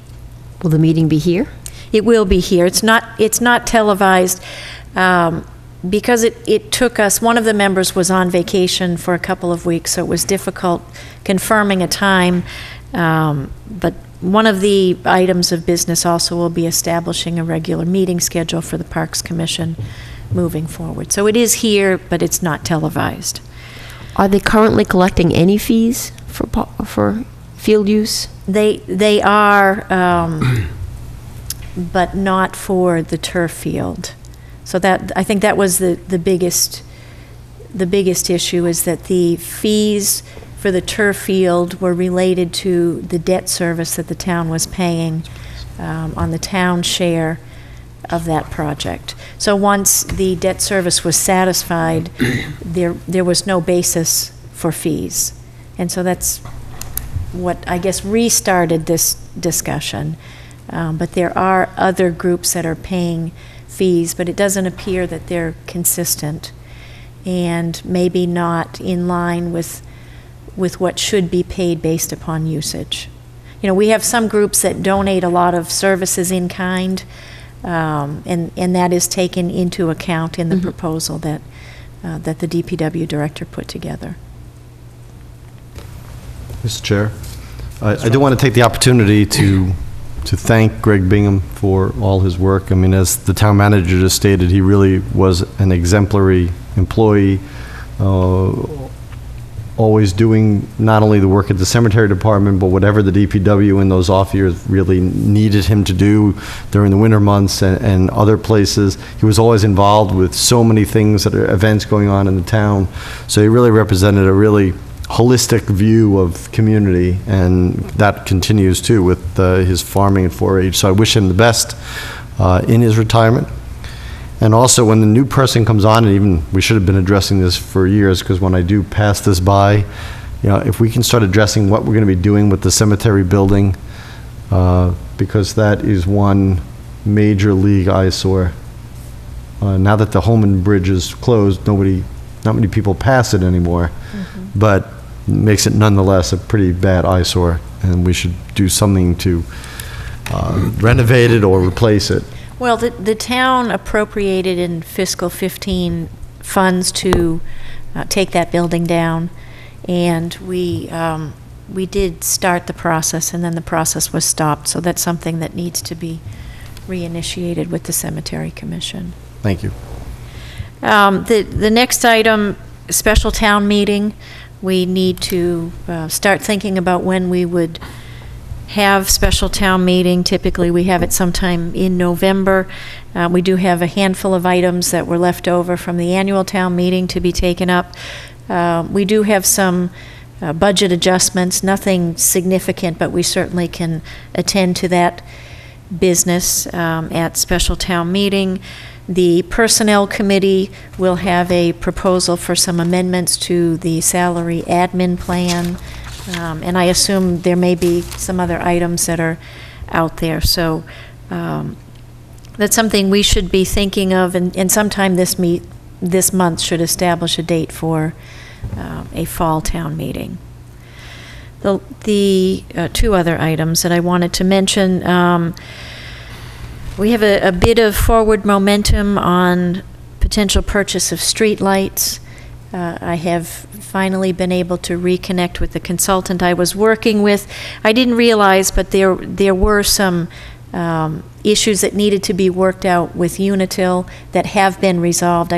Speaker 6: Will the meeting be here?
Speaker 1: It will be here. It's not televised. Because it took us, one of the members was on vacation for a couple of weeks, so it was difficult confirming a time. But one of the items of business also will be establishing a regular meeting schedule for the Parks Commission moving forward. So it is here, but it's not televised.
Speaker 6: Are they currently collecting any fees for field use?
Speaker 1: They are, but not for the turf field. So that, I think that was the biggest issue, is that the fees for the turf field were related to the debt service that the town was paying on the town share of that project. So once the debt service was satisfied, there was no basis for fees. And so that's what, I guess, restarted this discussion. But there are other groups that are paying fees, but it doesn't appear that they're consistent and maybe not in line with what should be paid based upon usage. You know, we have some groups that donate a lot of services in kind, and that is taken into account in the proposal that the DPW director put together.
Speaker 3: Mr. Chair, I do want to take the opportunity to thank Greg Bingham for all his work. I mean, as the town manager just stated, he really was an exemplary employee, always doing not only the work at the cemetery department, but whatever the DPW in those off years really needed him to do during the winter months and other places. He was always involved with so many things that are events going on in the town. So he really represented a really holistic view of community, and that continues too with his farming and 4-H. So I wish him the best in his retirement. And also, when the new person comes on, and even we should have been addressing this for years, because when I do pass this by, you know, if we can start addressing what we're going to be doing with the cemetery building, because that is one major league eyesore. Now that the Holman Bridge is closed, not many people pass it anymore, but makes it nonetheless a pretty bad eyesore, and we should do something to renovate it or replace it.
Speaker 1: Well, the town appropriated in fiscal 15 funds to take that building down, and we did start the process, and then the process was stopped. So that's something that needs to be reinitiated with the Cemetery Commission.
Speaker 3: Thank you.
Speaker 1: The next item, special town meeting. we need to start thinking about when we would have special town meeting. Typically, we have it sometime in November. We do have a handful of items that were left over from the annual town meeting to be taken up. We do have some budget adjustments, nothing significant, but we certainly can attend to that business at special town meeting. The Personnel Committee will have a proposal for some amendments to the salary admin plan, and I assume there may be some other items that are out there. So that's something we should be thinking of, and sometime this month should establish a date for a fall town meeting. The two other items that I wanted to mention, we have a bit of forward momentum on potential purchase of streetlights. I have finally been able to reconnect with the consultant I was working with. I didn't realize, but there were some issues that needed to be worked out with Unitil that have been resolved.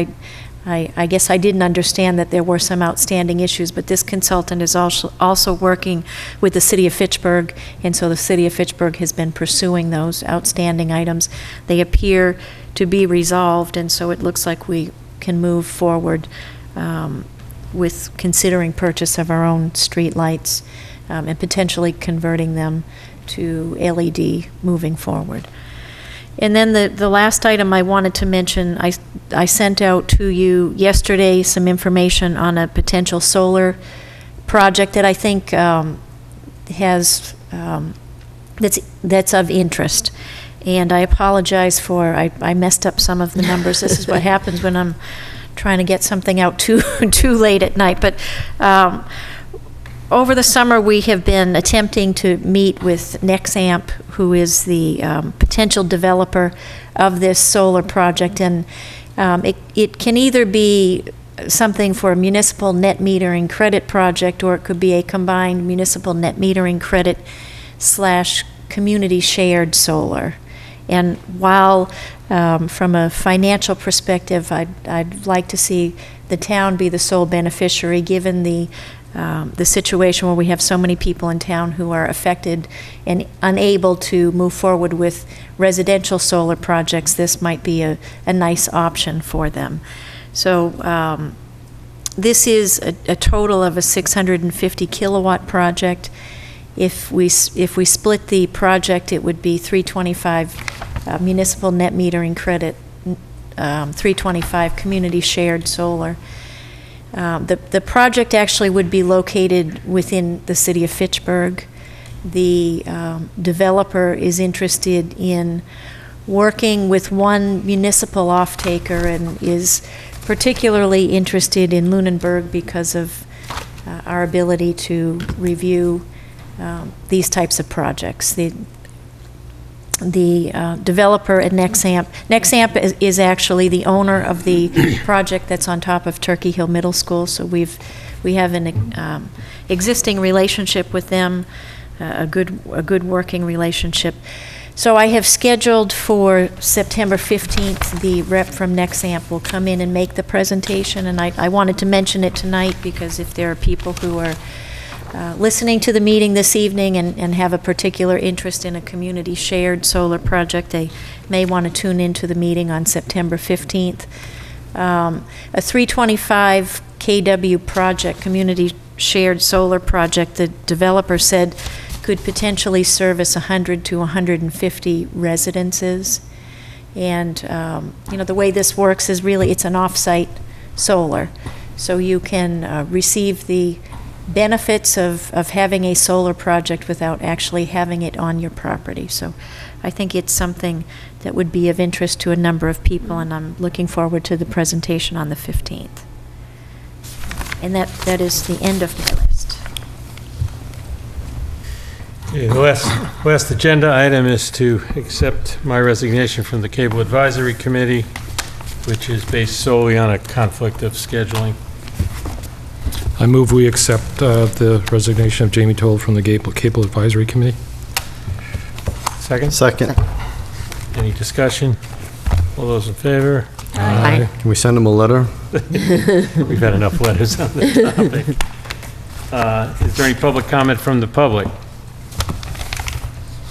Speaker 1: I guess I didn't understand that there were some outstanding issues, but this consultant is also working with the city of Fitchburg, and so the city of Fitchburg has been pursuing those outstanding items. They appear to be resolved, and so it looks like we can move forward with considering purchase of our own streetlights and potentially converting them to LED moving forward. And then the last item I wanted to mention, I sent out to you yesterday some information on a potential solar project that I think has that's of interest. And I apologize for, I messed up some of the numbers. This is what happens when I'm trying to get something out too late at night. But over the summer, we have been attempting to meet with Nexamp, who is the potential developer of this solar project, and it can either be something for a municipal net metering credit project, or it could be a combined municipal net metering credit / community shared solar. And while from a financial perspective, I'd like to see the town be the sole beneficiary, given the situation where we have so many people in town who are affected and unable to move forward with residential solar projects. This might be a nice option for them. So this is a total of a 650 kilowatt project. If we split the project, it would be 325 municipal net metering credit, 325 community shared solar. The project actually would be located within the city of Fitchburg. The developer is interested in working with one municipal off-taker and is particularly interested in Lunenburg because of our ability to review these types of projects. The developer at Nexamp is actually the owner of the project that's on top of Turkey Hill Middle School, so we have an existing relationship with them, a good working relationship. So I have scheduled for September 15th, the rep from Nexamp will come in and make the presentation, and I wanted to mention it tonight because if there are people who are listening to the meeting this evening and have a particular interest in a community shared solar project, they may want to tune into the meeting on September 15th. A 325 kW project, community shared solar project, the developer said could potentially service 100 to 150 residences. And the way this works is really it's an off-site solar. So you can receive the benefits of having a solar project without actually having it on your property. So I think it's something that would be of interest to a number of people, and I'm looking forward to the presentation on the 15th. And that is the end of my list.
Speaker 2: Okay, the last agenda item is to accept my resignation from the Cable Advisory Committee, which is based solely on a conflict of scheduling.
Speaker 7: I move we accept the resignation of Jamie Toll from the Cable Advisory Committee.
Speaker 2: Second?
Speaker 3: Second.
Speaker 2: Any discussion? All those in favor?
Speaker 6: Aye.
Speaker 3: Can we send him a letter?
Speaker 2: We've had enough letters on the topic. Is there any public comment from the public?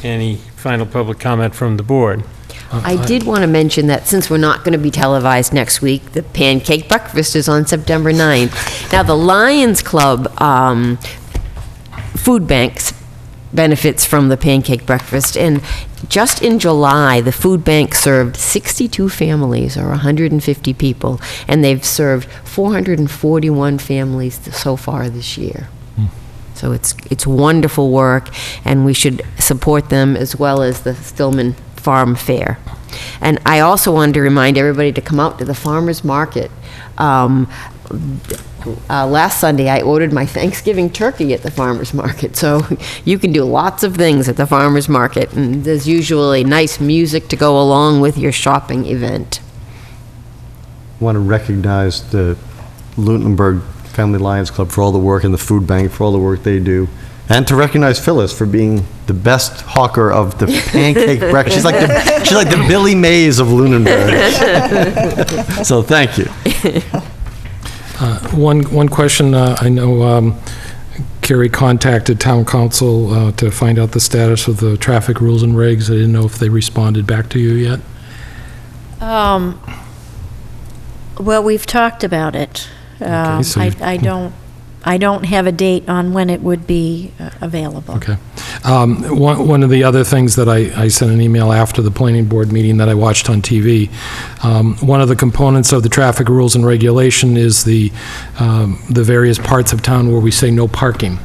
Speaker 2: Any final public comment from the board?
Speaker 6: I did want to mention that since we're not going to be televised next week, the pancake breakfast is on September 9th. Now, the Lions Club food banks benefits from the pancake breakfast, and just in July, the food bank served 62 families, or 150 people, and they've served 441 families so far this year. So it's wonderful work, and we should support them as well as the Stillman Farm Fair. And I also wanted to remind everybody to come out to the farmers market. Last Sunday, I ordered my Thanksgiving turkey at the farmers market, so you can do lots of things at the farmers market, and there's usually nice music to go along with your shopping event.
Speaker 3: I want to recognize the Lunenburg Family Lions Club for all the work, and the food bank for all the work they do. And to recognize Phyllis for being the best hawker of the pancake breakfast. She's like the Billy Mays of Lunenburg. So thank you.
Speaker 7: One question, I know Carrie contacted town council to find out the status of the traffic rules and regs. I didn't know if they responded back to you yet.
Speaker 1: Well, we've talked about it.
Speaker 7: Okay, so
Speaker 1: I don't have a date on when it would be available.
Speaker 7: Okay. One of the other things that I sent an email after the planning board meeting that I watched on TV, one of the components of the traffic rules and regulation is the various parts of town where we say no parking.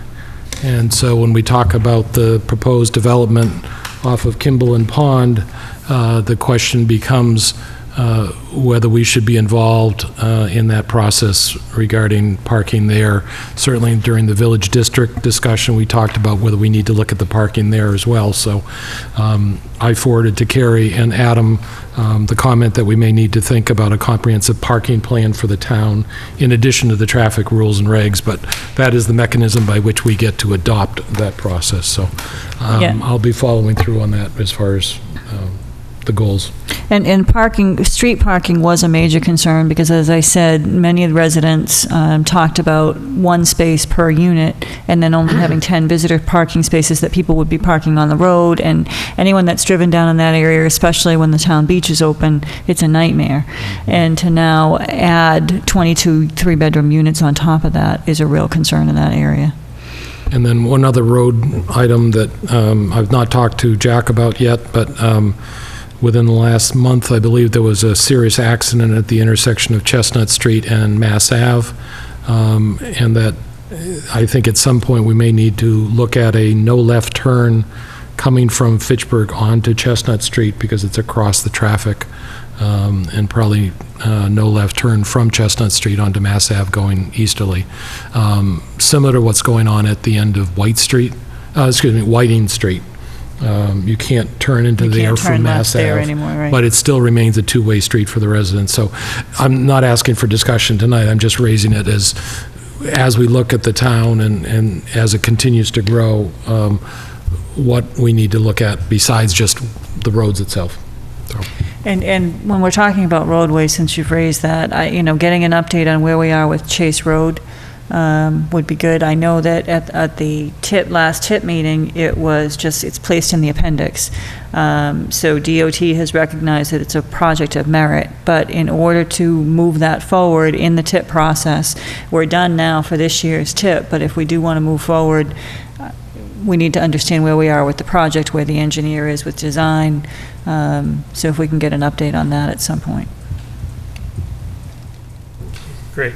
Speaker 7: And so when we talk about the proposed development off of Kimball and Pond, the question becomes whether we should be involved in that process regarding parking there. Certainly during the village district discussion, we talked about whether we need to look at the parking there as well. So I forwarded to Carrie and Adam the comment that we may need to think about a comprehensive parking plan for the town in addition to the traffic rules and regs, but that is the mechanism by which we get to adopt that process. So I'll be following through on that as far as the goals.
Speaker 4: And parking, street parking was a major concern because, as I said, many of the residents talked about one space per unit and then only having 10 visitor parking spaces that people would be parking on the road. And anyone that's driven down in that area, especially when the town beach is open, it's a nightmare. And to now add 22 three-bedroom units on top of that is a real concern in that area.
Speaker 7: And then one other road item that I've not talked to Jack about yet, but within the last month, I believe there was a serious accident at the intersection of Chestnut Street and Mass Ave, and that I think at some point we may need to look at a no left turn coming from Fitchburg onto Chestnut Street because it's across the traffic, and probably no left turn from Chestnut Street onto Mass Ave going easterly. Similar to what's going on at the end of Whiting Street. You can't turn into there from Mass Ave,
Speaker 4: anymore, right?
Speaker 7: but it still remains a two-way street for the residents. So I'm not asking for discussion tonight. I'm just raising it as we look at the town and as it continues to grow, what we need to look at besides just the roads itself. So.
Speaker 4: And when we're talking about roadways, since you've raised that, getting an update on where we are with Chase Road would be good. I know that at the last TIP meeting, it's placed in the appendix. So DOT has recognized that it's a project of merit, but in order to move that forward in the TIP process, we're done now for this year's TIP, but if we do want to move forward, we need to understand where we are with the project, where the engineer is with design. So if we can get an update on that at some point.
Speaker 2: Great.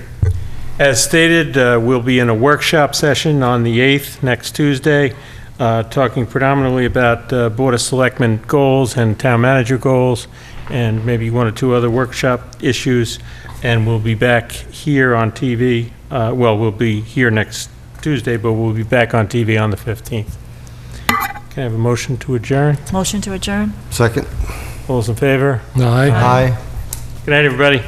Speaker 2: As stated, we'll be in a workshop session on the 8th, next Tuesday, talking predominantly about Board of Selectmen goals and town manager goals, and maybe one or two other workshop issues. And we'll be back here on TV. We'll be here next Tuesday, but we'll be back on TV on the 15th. Can I have a motion to adjourn?
Speaker 4: Motion to adjourn?
Speaker 3: Second.
Speaker 2: All those in favor?
Speaker 7: Aye.
Speaker 3: Aye.
Speaker 2: Good night, everybody.